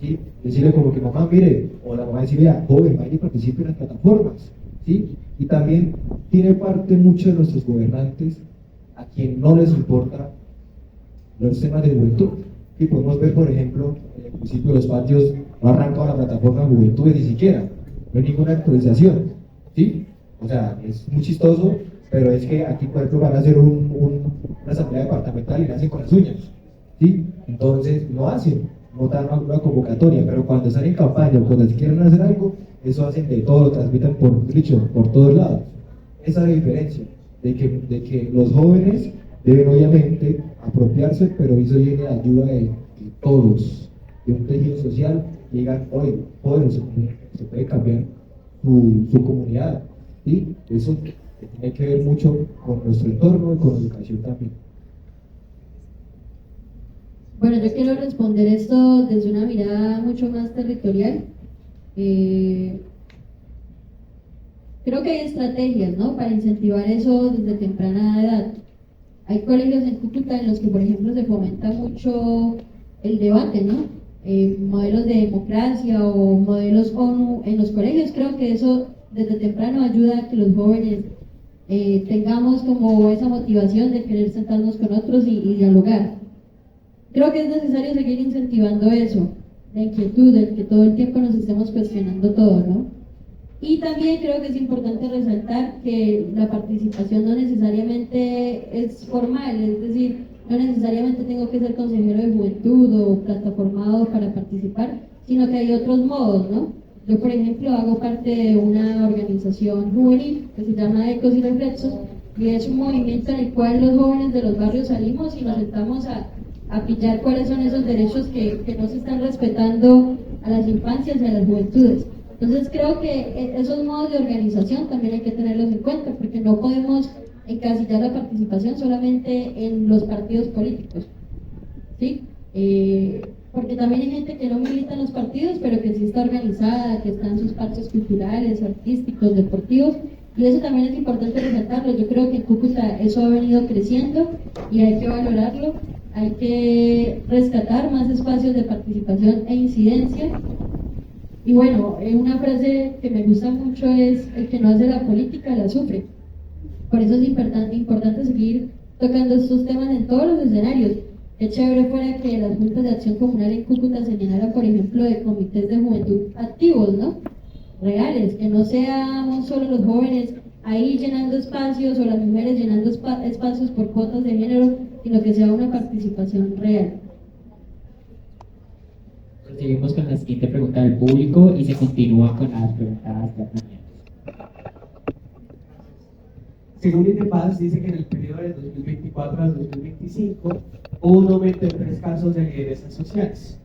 ¿Sí? Decirle como que mamá, mire, o la mamá decir, vea, joven, vaya y participe en las plataformas. ¿Sí? Y también tiene parte muchos de nuestros gobernantes a quien no les importa los temas de juventud. Y podemos ver, por ejemplo, en el municipio de Los Patios no ha arrancado la plataforma de juventud ni siquiera, no hay ninguna actualización, ¿sí? O sea, es muy chistoso, pero es que aquí, por ejemplo, van a hacer una asamblea departamental y la hacen con las uñas, ¿sí? Entonces, no hacen, no dan una convocatoria, pero cuando están en campaña o cuando quieren hacer algo, eso hacen de todo, lo transmiten por todos lados. Esa es la diferencia, de que los jóvenes deben obviamente apropiarse, pero eso viene a ayuda de todos, de un tejido social, que digan, oye, jóvenes, se puede cambiar su comunidad. ¿sí? Eso tiene que ver mucho con nuestro entorno y con la educación también. Bueno, yo quiero responder esto desde una mirada mucho más territorial. Eh, Creo que hay estrategias, ¿no? Para incentivar eso desde temprana edad. Hay colegios en Cúcuta en los que, por ejemplo, se fomenta mucho el debate, ¿no? Modelos de democracia o modelos ONU en los colegios. Creo que eso desde temprano ayuda a que los jóvenes tengamos como esa motivación de querer sentarnos con otros y dialogar. Creo que es necesario seguir incentivando eso, la inquietud, el que todo el tiempo nos estemos cuestionando todo, ¿no? Y también creo que es importante resaltar que la participación no necesariamente es formal, es decir, no necesariamente tengo que ser consejero de juventud o plataformado para participar, sino que hay otros modos, ¿no? Yo, por ejemplo, hago parte de una organización juvenil que se llama Ecos y Reflexos, y es un movimiento en el cual los jóvenes de los barrios salimos y nos sentamos a pillar cuáles son esos derechos que no se están respetando a las infancias y a las juventudes. Entonces creo que esos modos de organización también hay que tenerlos en cuenta, porque no podemos encasillar la participación solamente en los partidos políticos, ¿sí? Porque también hay gente que no milita en los partidos, pero que sí está organizada, que está en sus parches culturales, artísticos, deportivos, y eso también es importante resaltarlo. Yo creo que en Cúcuta eso ha venido creciendo y hay que valorarlo, hay que rescatar más espacios de participación e incidencia. Y bueno, una frase que me gusta mucho es: el que no hace la política la sufre. Por eso es importante seguir tocando estos temas en todos los escenarios. Qué chévere fuera que las juntas de acción comunal en Cúcuta se llenaran, por ejemplo, de comités de juventud activos, ¿no? Reales, que no seamos solo los jóvenes ahí llenando espacios o las mujeres llenando espacios por cuotas de género, sino que sea una participación real. Seguimos con la siguiente pregunta del público y se continúa con las preguntas planeadas. Según INEPAS, dice que en el periodo de 2024 al 2025 hubo un aumento en 3 casos de lideresas sociales.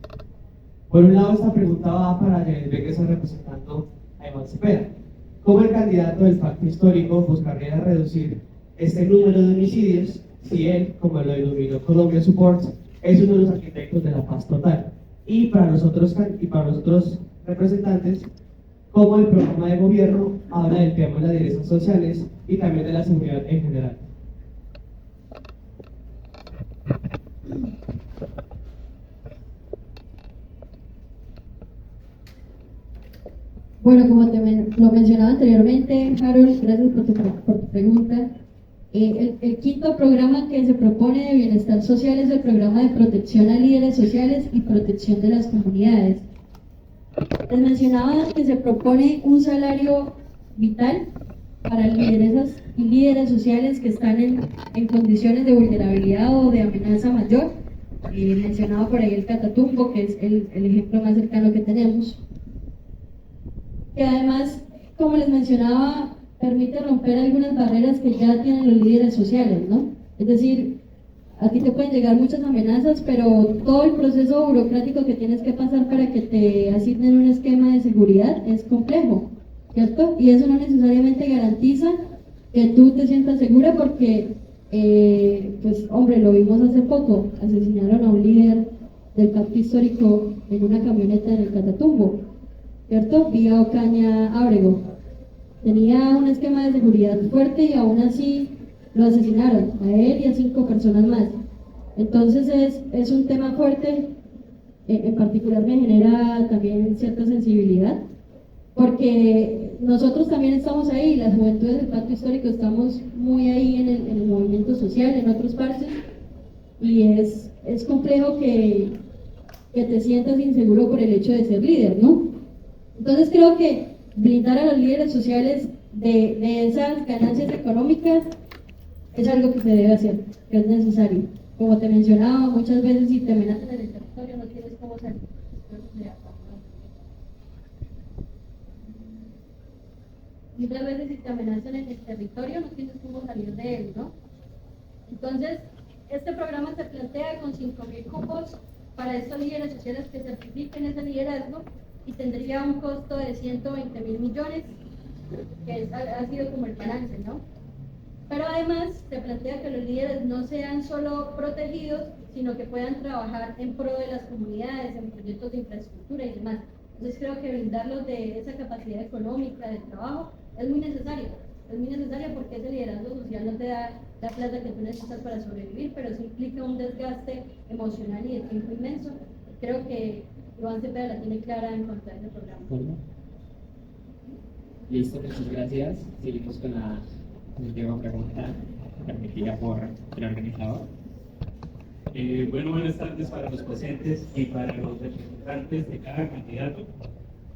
Por un lado, esta pregunta va para Janet Vegas representando a Iván Cepeda. ¿Cómo el candidato del pacto histórico buscaría reducir este número de homicidios si él, como lo denominó Colombia Support, es uno de los arquitectos de la paz total? Y para nosotros representantes, cómo el programa de gobierno habla del tema de las derechos sociales y también de la seguridad en general. Bueno, como lo mencionaba anteriormente, Harold, gracias por tu pregunta. El quinto programa que se propone de bienestar social es el programa de protección a líderes sociales y protección de las comunidades. Les mencionaba que se propone un salario vital para lideresas y líderes sociales que están en condiciones de vulnerabilidad o de amenaza mayor. Mencionaba por ahí el Catatumbo, que es el ejemplo más cercano que tenemos. Que además, como les mencionaba, permite romper algunas barreras que ya tienen los líderes sociales, ¿no? Es decir, a ti te pueden llegar muchas amenazas, pero todo el proceso burocrático que tienes que pasar para que te asignen un esquema de seguridad es complejo, ¿cierto? Y eso no necesariamente garantiza que tú te sientas segura porque, pues hombre, lo vimos hace poco, asesinaron a un líder del pacto histórico en una camioneta en el Catatumbo, ¿cierto? Vía Ocaña Ábrego. Tenía un esquema de seguridad fuerte y aún así lo asesinaron, a él y a 5 personas más. Entonces es un tema fuerte, en particular me genera también cierta sensibilidad, porque nosotros también estamos ahí, las juventudes del pacto histórico estamos muy ahí en el movimiento social, en otros parches, y es complejo que te sientas inseguro por el hecho de ser líder, ¿no? Entonces creo que blindar a los líderes sociales de esas ganancias económicas es algo que se debe hacer, que es necesario. Como te mencionaba, muchas veces si te amenazan en el territorio no tienes cómo salir. Muchas veces si te amenazan en el territorio no tienes cómo salir de él, ¿no? Entonces, este programa se plantea con 5.000 cupos para estos líderes sociales que certifiquen ese liderazgo y tendría un costo de 120.000 millones que ha sido como el balance, ¿no? Pero además se plantea que los líderes no sean solo protegidos, sino que puedan trabajar en pro de las comunidades, en proyectos de infraestructura y demás. Entonces creo que brindarlos de esa capacidad económica, de trabajo, es muy necesario. Es muy necesaria porque ese liderazgo social no te da la plata que tú necesitas para sobrevivir, pero sí implica un desgaste emocional y de tiempo inmenso. Creo que Iván Cepeda la tiene clara en cuanto a ese programa. Bueno. Listo, muchas gracias. Seguimos con la última pregunta permitida por el organizador. Bueno, buenas tardes para los presentes y para los representantes de cada candidato.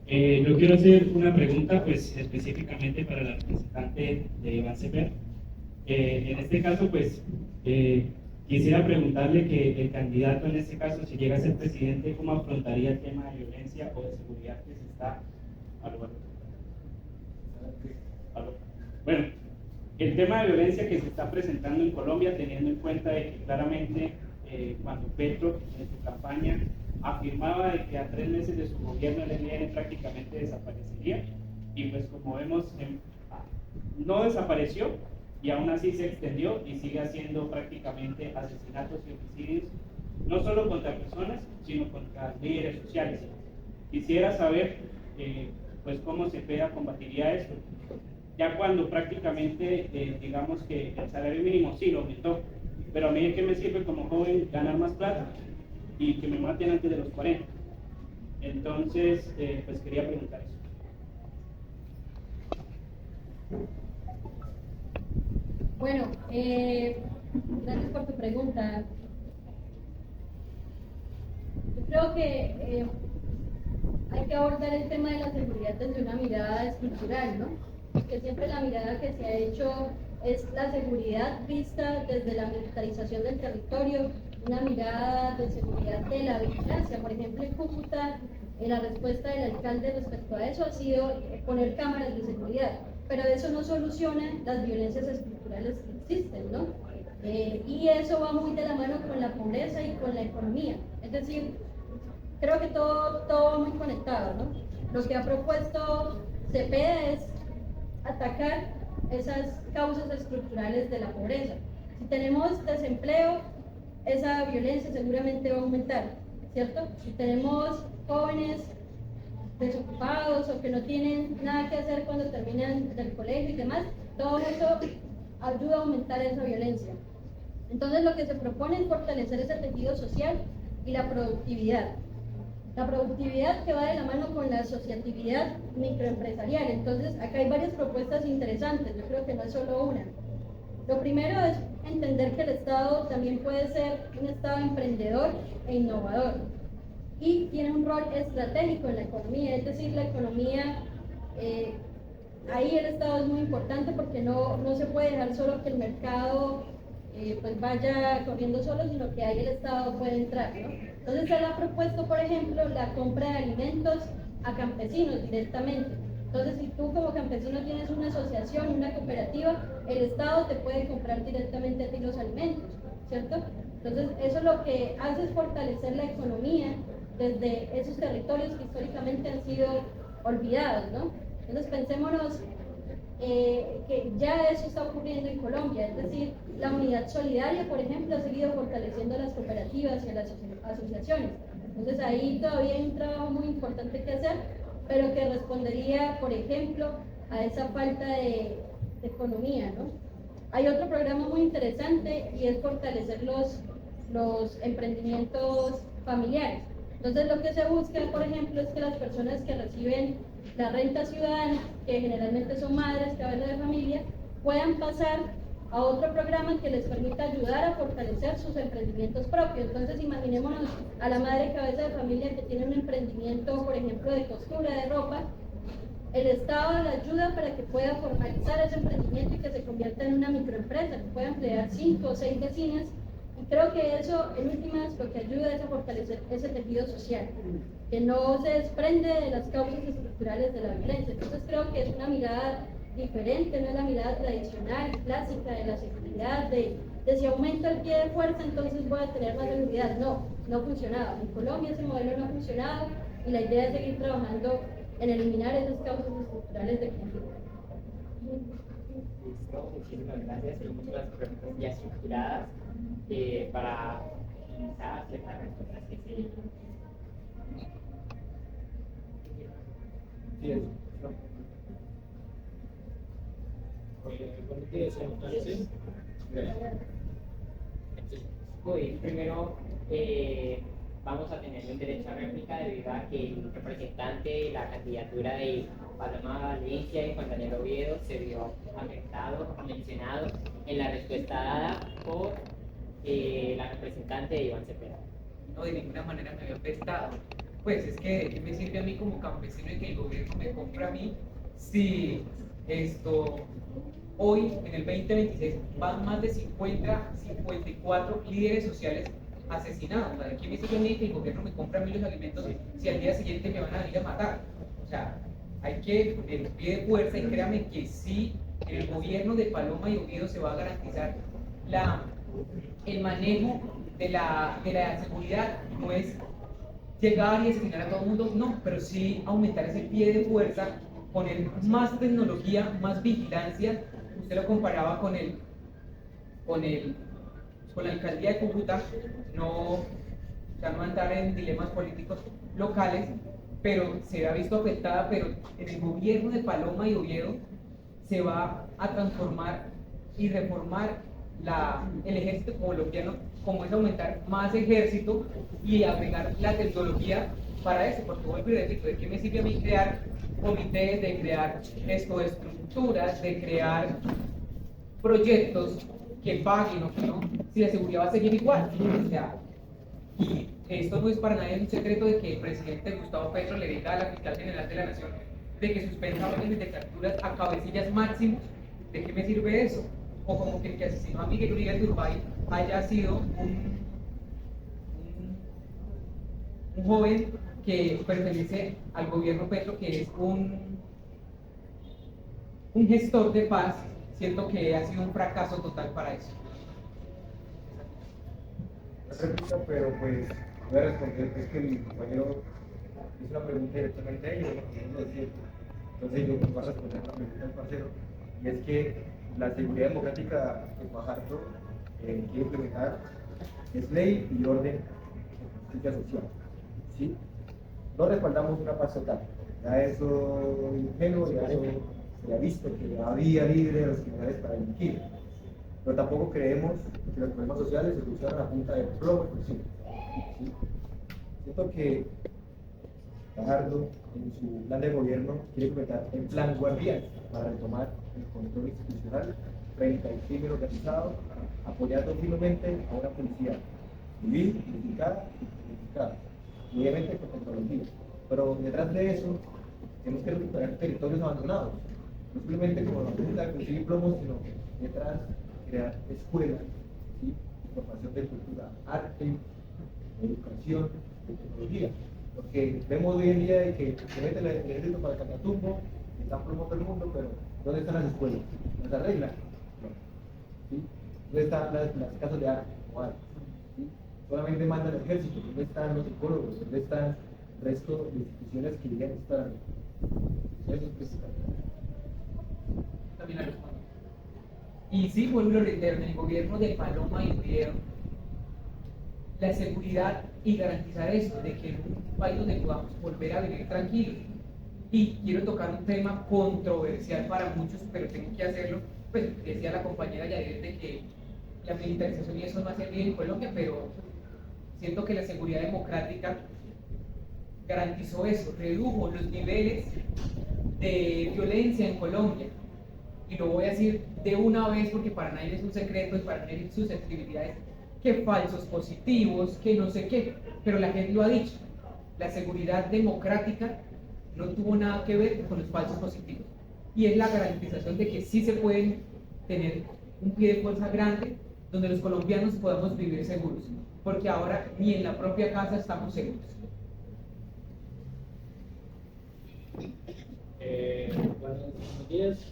Yo quiero hacer una pregunta, pues específicamente para la representante de Iván Cepeda. En este caso, pues quisiera preguntarle que el candidato, en este caso, si llega a ser presidente, ¿cómo afrontaría el tema de violencia o de seguridad que se está Bueno, el tema de violencia que se está presentando en Colombia, teniendo en cuenta de que claramente cuando Petro en su campaña afirmaba de que a 3 meses de su gobierno el ELN prácticamente desaparecería, y pues como vemos no desapareció y aún así se extendió y sigue haciendo prácticamente asesinatos y homicidios, no solo contra personas, sino contra líderes sociales. Quisiera saber pues cómo Cepeda combatiría esto, ya cuando prácticamente digamos que el salario mínimo sí lo aumentó, pero a mí ¿qué me sirve como joven ganar más plata y que me maten antes de los 40? Entonces pues quería preguntar eso. Bueno, gracias por tu pregunta. Yo creo que hay que abordar el tema de la seguridad desde una mirada estructural, ¿no? Porque siempre la mirada que se ha hecho es la seguridad vista desde la militarización del territorio, una mirada de seguridad de la vigilancia. Por ejemplo, en Cúcuta, la respuesta del alcalde respecto a eso ha sido poner cámaras de seguridad, pero eso no soluciona las violencias estructurales que existen, ¿no? Y eso va muy de la mano con la pobreza y con la economía. Es decir, creo que todo va muy conectado, ¿no? Lo que ha propuesto Cepeda es atacar esas causas estructurales de la pobreza. Si tenemos desempleo, esa violencia seguramente va a aumentar, ¿cierto? Si tenemos jóvenes desocupados o que no tienen nada que hacer cuando terminan del colegio y demás, todo eso ayuda a aumentar esa violencia. Entonces lo que se propone es fortalecer ese tejido social y la productividad. La productividad que va de la mano con la asociatividad microempresarial. Entonces acá hay varias propuestas interesantes, yo creo que no es solo una. Lo primero es entender que el Estado también puede ser un Estado emprendedor e innovador y tiene un rol estratégico en la economía, es decir, la economía, ahí el Estado es muy importante porque no se puede dejar solo que el mercado pues vaya corriendo solo, sino que ahí el Estado puede entrar, ¿no? Entonces se le ha propuesto, por ejemplo, la compra de alimentos a campesinos directamente. Entonces, si tú como campesino tienes una asociación, una cooperativa, el Estado te puede comprar directamente a ti los alimentos, ¿cierto? Entonces, eso lo que hace es fortalecer la economía desde esos territorios que históricamente han sido olvidados, ¿no? Entonces, pensémonos que ya eso está ocurriendo en Colombia, es decir, la unidad solidaria, por ejemplo, ha seguido fortaleciendo las cooperativas y a las asociaciones. Entonces, ahí todavía hay un trabajo muy importante que hacer, pero que respondería, por ejemplo, a esa falta de economía, ¿no? Hay otro programa muy interesante y es fortalecer los emprendimientos familiares. Entonces, lo que se busca, por ejemplo, es que las personas que reciben la renta ciudadana, que generalmente son madres, cabezas de familia, puedan pasar a otro programa que les permita ayudar a fortalecer sus emprendimientos propios. Entonces, imaginémonos a la madre cabeza de familia que tiene un emprendimiento, por ejemplo, de costura de ropa. El Estado la ayuda para que pueda formalizar ese emprendimiento y que se convierta en una microempresa, que pueda emplear 5 o 6 vecinas. Y creo que eso, en últimas, lo que ayuda es a fortalecer ese tejido social, que no se desprende de las causas estructurales de la violencia. Entonces, creo que es una mirada diferente, no es la mirada tradicional, clásica de la seguridad, de si aumento el pie de fuerza, entonces voy a tener más seguridad. No funcionaba. En Colombia ese modelo no ha funcionado y la idea es seguir trabajando en eliminar esas causas estructurales de conflicto. Perfecto, muchísimas gracias. Tenemos las preguntas ya estructuradas para quizás ciertas respuestas que se... Sí, eso. Entonces, Hoy, primero, vamos a tener un derecho a réplica debido a que el representante de la candidatura de Paloma Valencia y Juan Daniel Oviedo se vio afectado, mencionado en la respuesta dada por la representante de Iván Cepeda. No, de ninguna manera me había prestado. Pues es que ¿de qué me sirve a mí como campesino y que el gobierno me compre a mí si esto hoy en el 2026 van más de 54 líderes sociales asesinados? O sea, ¿de qué me sirve a mí que el gobierno me compre a mí los alimentos si al día siguiente me van a venir a matar? O sea, hay que poner pie de fuerza y créame que sí, en el gobierno de Paloma y Oviedo se va a garantizar el manejo de la seguridad. No es llegar y asesinar a todo el mundo, no, pero sí aumentar ese pie de fuerza, poner más tecnología, más vigilancia. Usted lo comparaba con la alcaldía de Cúcuta, no entrar en dilemas políticos locales, pero se ha visto afectada, pero en el gobierno de Paloma y Oviedo se va a transformar y reformar el ejército colombiano, como es aumentar más ejército y agregar la tecnología para eso, porque vuelvo y repito, ¿de qué me sirve a mí crear comités, de crear estructuras, de crear proyectos que paguen o que no, si la seguridad va a seguir igual? O sea, y esto no es para nadie un secreto de que el presidente Gustavo Petro le diga a la fiscal general de la Nación de que suspenda órdenes de capturas a cabecillas máximos. ¿De qué me sirve eso? O como que el que asesinó a Miguel Uribe Turbay haya sido un joven que pertenece al gobierno Petro, que es un gestor de paz. Siento que ha sido un fracaso total para eso. réplica, pero pues voy a responder, es que mi compañero hizo una pregunta directamente a ellos, no lo decir. Entonces yo voy a responder la pregunta del parcero, y es que la seguridad democrática de Fajardo quiere implementar es ley y orden de justicia social, ¿sí? No respaldamos una paz total, ya eso es ingenuo, ya eso se ha visto que había líderes criminales para elegir, pero tampoco creemos que los problemas sociales se solucionan a punta de plomo y ¿sí? Siento que Fajardo, en su plan de gobierno, quiere implementar el plan Guardián para retomar el control institucional frente al crimen organizado, apoyando firmemente a una policía civil, unificada y unificada, y obviamente con tecnología. Pero detrás de eso, tenemos que recuperar territorios abandonados, no simplemente como la punta de conseguir plomos, sino detrás crear escuelas, ¿sí? Formación de cultura, arte, educación, tecnología. Porque vemos hoy en día de que se mete el ejército para el Catatumbo, están promoviendo el mundo, pero ¿dónde están las escuelas? ¿Las arreglan? No. ¿Sí? ¿Dónde están las casas de arte? ¿Sí? Solamente manda el ejército. ¿Dónde están los psicólogos? ¿Dónde están el resto de instituciones que deberían estar? Eso es precisamente. También la respondo. Y sí, vuelvo y lo reitero, en el gobierno de Paloma y Oviedo, la seguridad y garantizar eso, de que en un país donde podamos volver a vivir tranquilos. Y quiero tocar un tema controversial para muchos, pero tengo que hacerlo. Pues decía la compañera Yadir de que la militarización y eso no hace bien en Colombia, pero siento que la seguridad democrática garantizó eso, redujo los niveles de violencia en Colombia. Y lo voy a decir de una vez porque para nadie es un secreto y para nadie sus susceptibilidades, que falsos positivos, que no sé qué, pero la gente lo ha dicho. La seguridad democrática no tuvo nada que ver con los falsos positivos. Y es la garantización de que sí se pueden tener un pie de fuerza grande donde los colombianos podamos vivir seguros, porque ahora ni en la propia casa estamos seguros. Buenos días.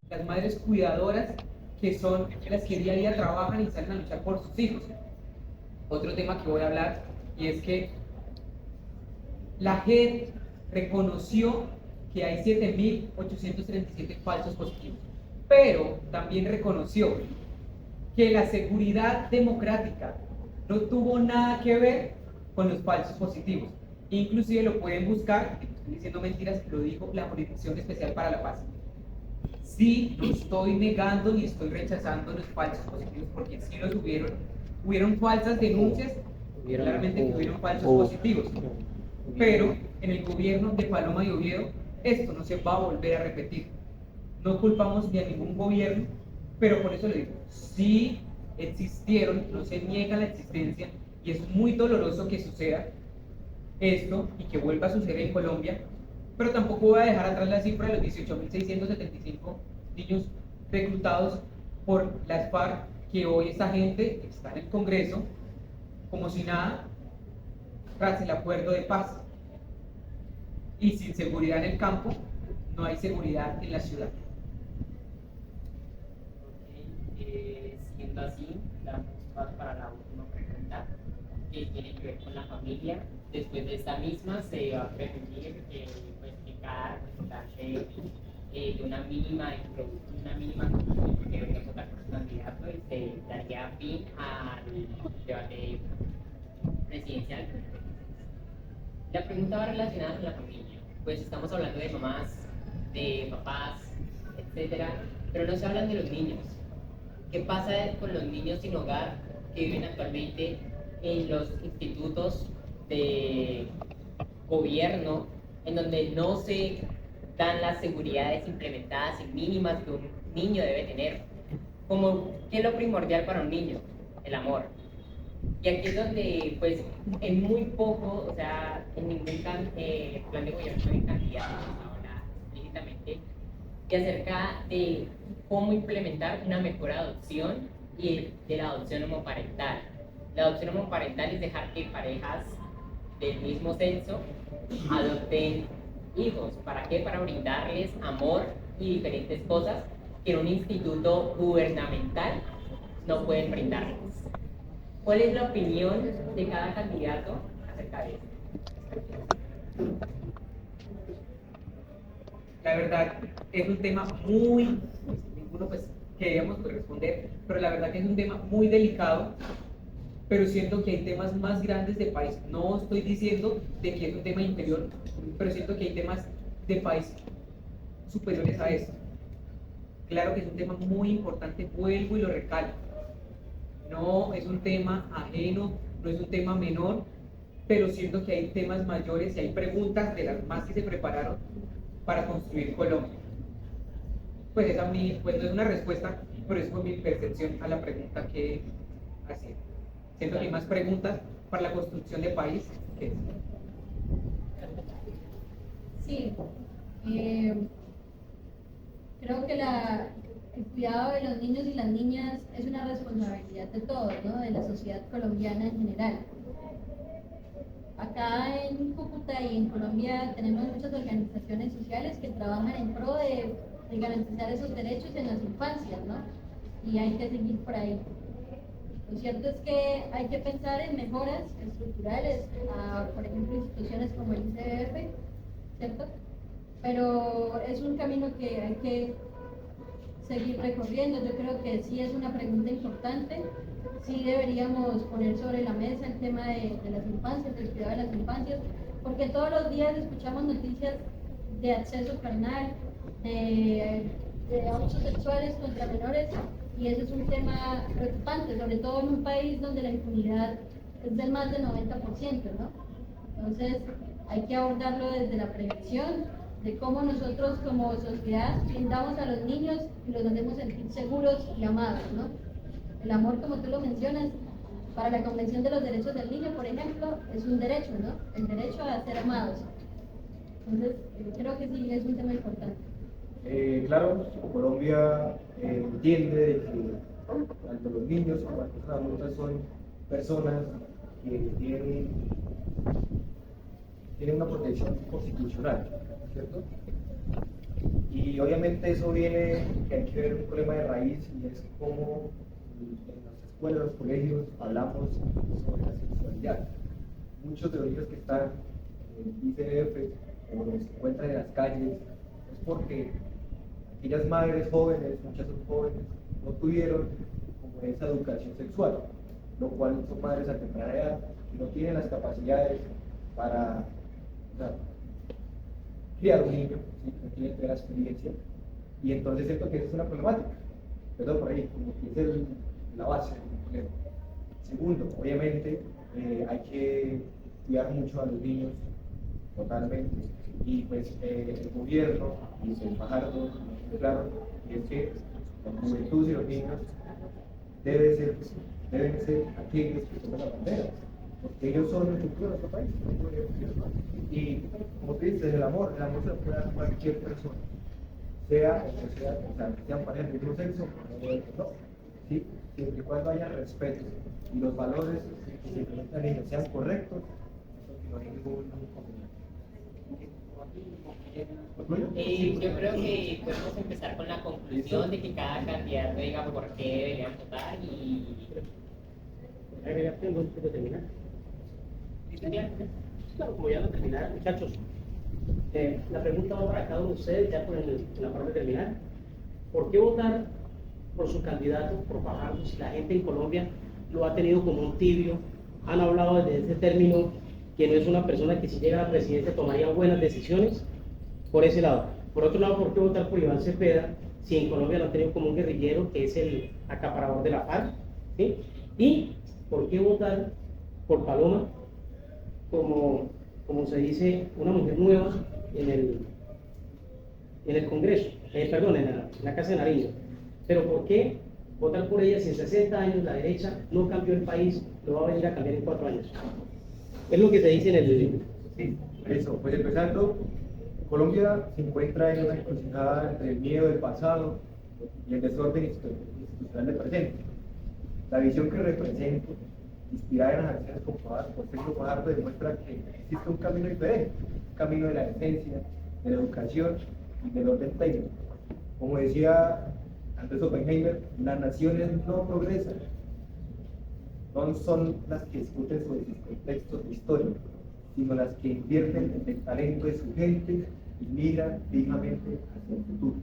Las madres cuidadoras, que son las que día a día trabajan y salen a luchar por sus hijos. Otro tema que voy a hablar, y es que la JEP reconoció que hay 7.837 falsos positivos, pero también reconoció que la seguridad democrática no tuvo nada que ver con los falsos positivos. Inclusive lo pueden buscar, no estoy diciendo mentiras, lo dijo la Jurisdicción Especial para la Paz. Sí, no estoy negando ni estoy rechazando los falsos positivos, porque sí los hubieron falsas denuncias, claramente que hubieron falsos positivos, pero en el gobierno de Paloma y Oviedo esto no se va a volver a repetir. No culpamos ni a ningún gobierno, pero por eso le digo, sí existieron, no se niega la existencia, y es muy doloroso que suceda esto y que vuelva a suceder en Colombia, pero tampoco voy a dejar atrás la cifra de los 18.675 niños reclutados por las FARC, que hoy esta gente está en el Congreso como si nada, tras el acuerdo de paz. Y sin seguridad en el campo, no hay seguridad en la ciudad. Siendo así, damos paso para la última pregunta, que tiene que ver con la familia. Después de esta misma se va a permitir pues, que cada representante de una mínima constitución que venga a votar por su candidato y se daría fin al debate presidencial. La pregunta va relacionada con la familia. Pues estamos hablando de mamás, de papás, etcétera, pero no se hablan de los niños. ¿Qué pasa con los niños sin hogar que viven actualmente en los institutos de gobierno, en donde no se dan las seguridades implementadas y mínimas que un niño debe tener? Como, ¿qué es lo primordial para un niño? El amor. Y aquí es donde, pues, en muy poco, o sea, en ningún plan de gobierno de candidatos ahora explícitamente, que acerca de cómo implementar una mejor adopción y de la adopción homoparental. La adopción homoparental es dejar que parejas del mismo sexo adopten hijos. ¿Para qué? Para brindarles amor y diferentes cosas que en un instituto gubernamental no pueden brindarles. ¿Cuál es la opinión de cada candidato acerca de esto? La verdad es un tema muy, ninguno pues queríamos responder, pero la verdad que es un tema muy delicado, pero siento que hay temas más grandes de país. No estoy diciendo de que es un tema inferior, pero siento que hay temas de país superiores a esto. Claro que es un tema muy importante, vuelvo y lo recalco. No es un tema ajeno, no es un tema menor, pero siento que hay temas mayores y hay preguntas de las más que se prepararon para construir Colombia. Pues esa pues no es una respuesta, pero es por mi percepción a la pregunta que hacía. Siento que hay más preguntas para la construcción de país que esta. Sí, creo que el cuidado de los niños y las niñas es una responsabilidad de todos, ¿no? De la sociedad colombiana en general. Acá en Cúcuta y en Colombia tenemos muchas organizaciones sociales que trabajan en pro de garantizar esos derechos en las infancias, ¿no? Y hay que seguir por ahí. Lo cierto es que hay que pensar en mejoras estructurales, por ejemplo, instituciones como el ICBF, ¿cierto? Pero es un camino que hay que seguir recorriendo. Yo creo que sí es una pregunta importante, sí deberíamos poner sobre la mesa el tema de las infancias, del cuidado de las infancias, porque todos los días escuchamos noticias de acceso carnal, de abusos sexuales contra menores, y eso es un tema preocupante, sobre todo en un país donde la impunidad es del más del 90%, ¿no? Entonces hay que abordarlo desde la prevención, de cómo nosotros como sociedad brindamos a los niños y los hacemos sentir seguros y amados, ¿no? El amor, como tú lo mencionas, para la Convención de los Derechos del Niño, por ejemplo, es un derecho, ¿no? El derecho a ser amados. Entonces, creo que sí, es un tema importante. Claro, Colombia entiende de que tanto los niños como las personas adultas son personas que tienen una protección constitucional, ¿cierto? Y obviamente eso viene que hay que ver un problema de raíz, y es cómo en las escuelas, los colegios, hablamos sobre la sexualidad. Muchos de los niños que están en ICBF o se encuentran en las calles, es porque aquellas madres jóvenes, muchas son jóvenes, no tuvieron como esa educación sexual, lo cual son madres a temprana edad y no tienen las capacidades para, o sea, criar un niño, ¿sí? No tienen toda la experiencia, y entonces siento que esa es una problemática. Perdón, por ahí, como que es la base del problema. Segundo, obviamente hay que cuidar mucho a los niños, totalmente, y pues el gobierno y el Fajardo, claro, es que la juventud y los niños deben ser aquellos que toman la bandera, porque ellos son el futuro de nuestro país. Y como tú dices, el amor se lo puede dar cualquier persona, sea o sea, sean parejas del mismo sexo, no, ¿sí? Siempre y cuando haya respeto y los valores que se implementan en ellos sean correctos, no hay ningún inconveniente. Yo creo que podemos empezar con la conclusión de que cada candidato diga por qué deberían votar y... ¿Tengo que terminar? Claro, como ya va a terminar, muchachos. La pregunta va para cada uno de ustedes, ya en la parte de terminar. ¿Por qué votar por su candidato, por Fajardo, si la gente en Colombia lo ha tenido como un tibio? Han hablado desde ese término que no es una persona que si llega a la presidencia tomaría buenas decisiones. Por ese lado. Por otro lado, ¿por qué votar por Iván Cepeda si en Colombia lo han tenido como un guerrillero que es el acaparador de la FARC? ¿Sí? ¿Y por qué votar por Paloma como se dice, una mujer nueva en el Congreso, perdón, en la Casa de Nariño? Pero ¿por qué votar por ella si en 60 años la derecha no cambió el país, lo va a venir a cambiar en 4 años? Es lo que se dice en el libro. Sí, eso, pues empezando, Colombia se encuentra en una encrucijada entre el miedo del pasado y el desorden institucional del presente. La visión que represento, inspirada en las acciones comprobadas por Sergio Fajardo, demuestra que existe un camino diferente, un camino de la decencia, de la educación y del orden técnico. Como decía Andrés Oppenheimer, las naciones no progresan, no son las que discuten sobre sus contextos históricos, sino las que invierten en el talento de su gente y miran fijamente hacia el futuro.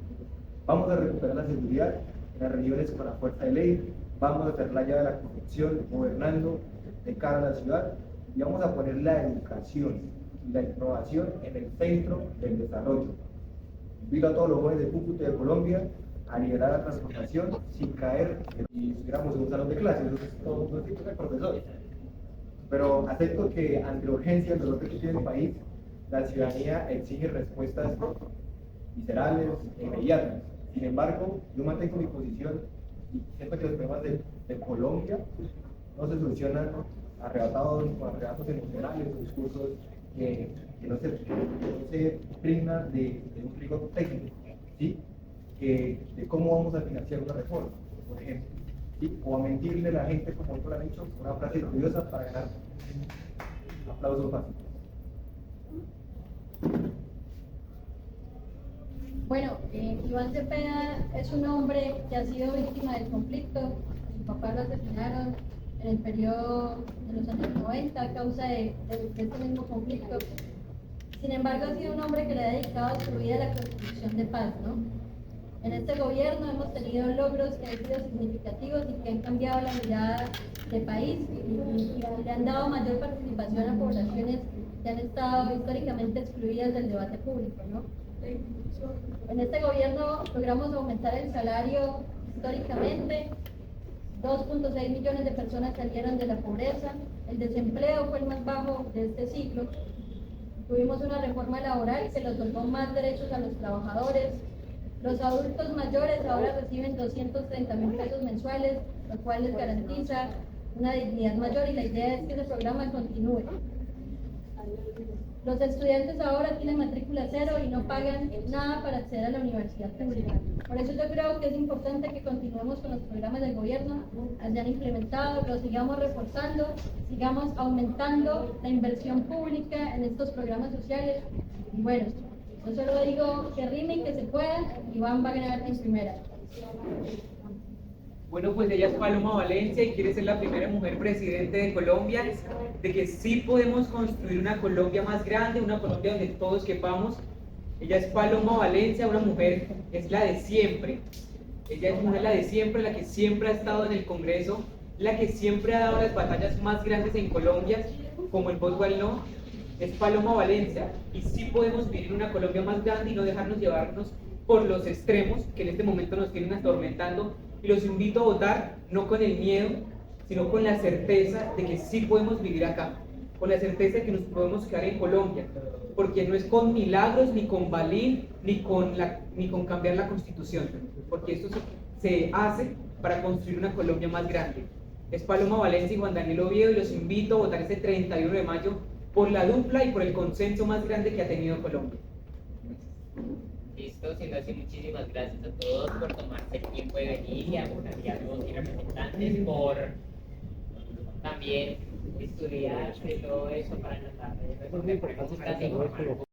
Vamos a recuperar la seguridad en las regiones con la fuerza de ley, vamos a hacer la llave de la corrupción gobernando de cara a la ciudad y vamos a poner la educación y la innovación en el centro del desarrollo. Invito a todos los jóvenes de Cúcuta y de Colombia a liderar la transformación sin caer y estuviéramos en un salón de clases, eso es todo un tipo de profesores. Pero acepto que ante la urgencia del dolor que tiene el país, la ciudadanía exige respuestas viscerales e inmediatas. Sin embargo, yo mantengo mi posición y siento que los problemas de Colombia no se solucionan arrebatados con arrebatos emocionales o discursos que no se brindan de un rigor técnico, ¿sí? De cómo vamos a financiar una reforma, por ejemplo, ¿sí? O a mentirle a la gente, como otros lo han hecho, una frase curiosa para ganar aplausos fáciles. Bueno, Iván Cepeda es un hombre que ha sido víctima del conflicto. Su papá lo asesinaron en el periodo de los años 90 a causa de este mismo conflicto. Sin embargo, ha sido un hombre que le ha dedicado su vida a la construcción de paz, ¿no? En este gobierno hemos tenido logros que han sido significativos y que han cambiado la mirada del país y le han dado mayor participación a poblaciones que han estado históricamente excluidas del debate público, ¿no? En este gobierno logramos aumentar el salario históricamente, 2.6 millones de personas salieron de la pobreza, el desempleo fue el más bajo de este siglo, tuvimos una reforma laboral que le otorgó más derechos a los trabajadores, los adultos mayores ahora reciben 230.000 pesos mensuales, lo cual les garantiza una dignidad mayor y la idea es que ese programa continúe. Los estudiantes ahora tienen matrícula cero y no pagan nada para acceder a la universidad pública. Por eso yo creo que es importante que continuemos con los programas del gobierno, se han implementado, los sigamos reforzando, sigamos aumentando la inversión pública en estos programas sociales. Y bueno, yo solo digo que rimen, que se pueda, Iván va a ganar en primera. Bueno, pues ella es Paloma Valencia y quiere ser la primera mujer presidente de Colombia, de que sí podemos construir una Colombia más grande, una Colombia donde todos quepamos. Ella es Paloma Valencia, una mujer, es la de siempre. Ella es mujer la de siempre, la que siempre ha estado en el Congreso, la que siempre ha dado las batallas más grandes en Colombia, como el Voto al No. Es Paloma Valencia y sí podemos vivir una Colombia más grande y no dejarnos llevarnos por los extremos que en este momento nos tienen atormentando. Y los invito a votar no con el miedo, sino con la certeza de que sí podemos vivir acá, con la certeza de que nos podemos quedar en Colombia, porque no es con milagros, ni con Balín, ni con cambiar la Constitución, porque esto se hace para construir una Colombia más grande. Es Paloma Valencia y Juan Daniel Oviedo y los invito a votar este 31 de mayo por la dupla y por el consenso más grande que ha tenido Colombia. Listo, siendo así, muchísimas gracias a todos por tomarse el tiempo de venir y a voluntariados y representantes por también estudiar todo eso para tratar de resolver preguntas e informar.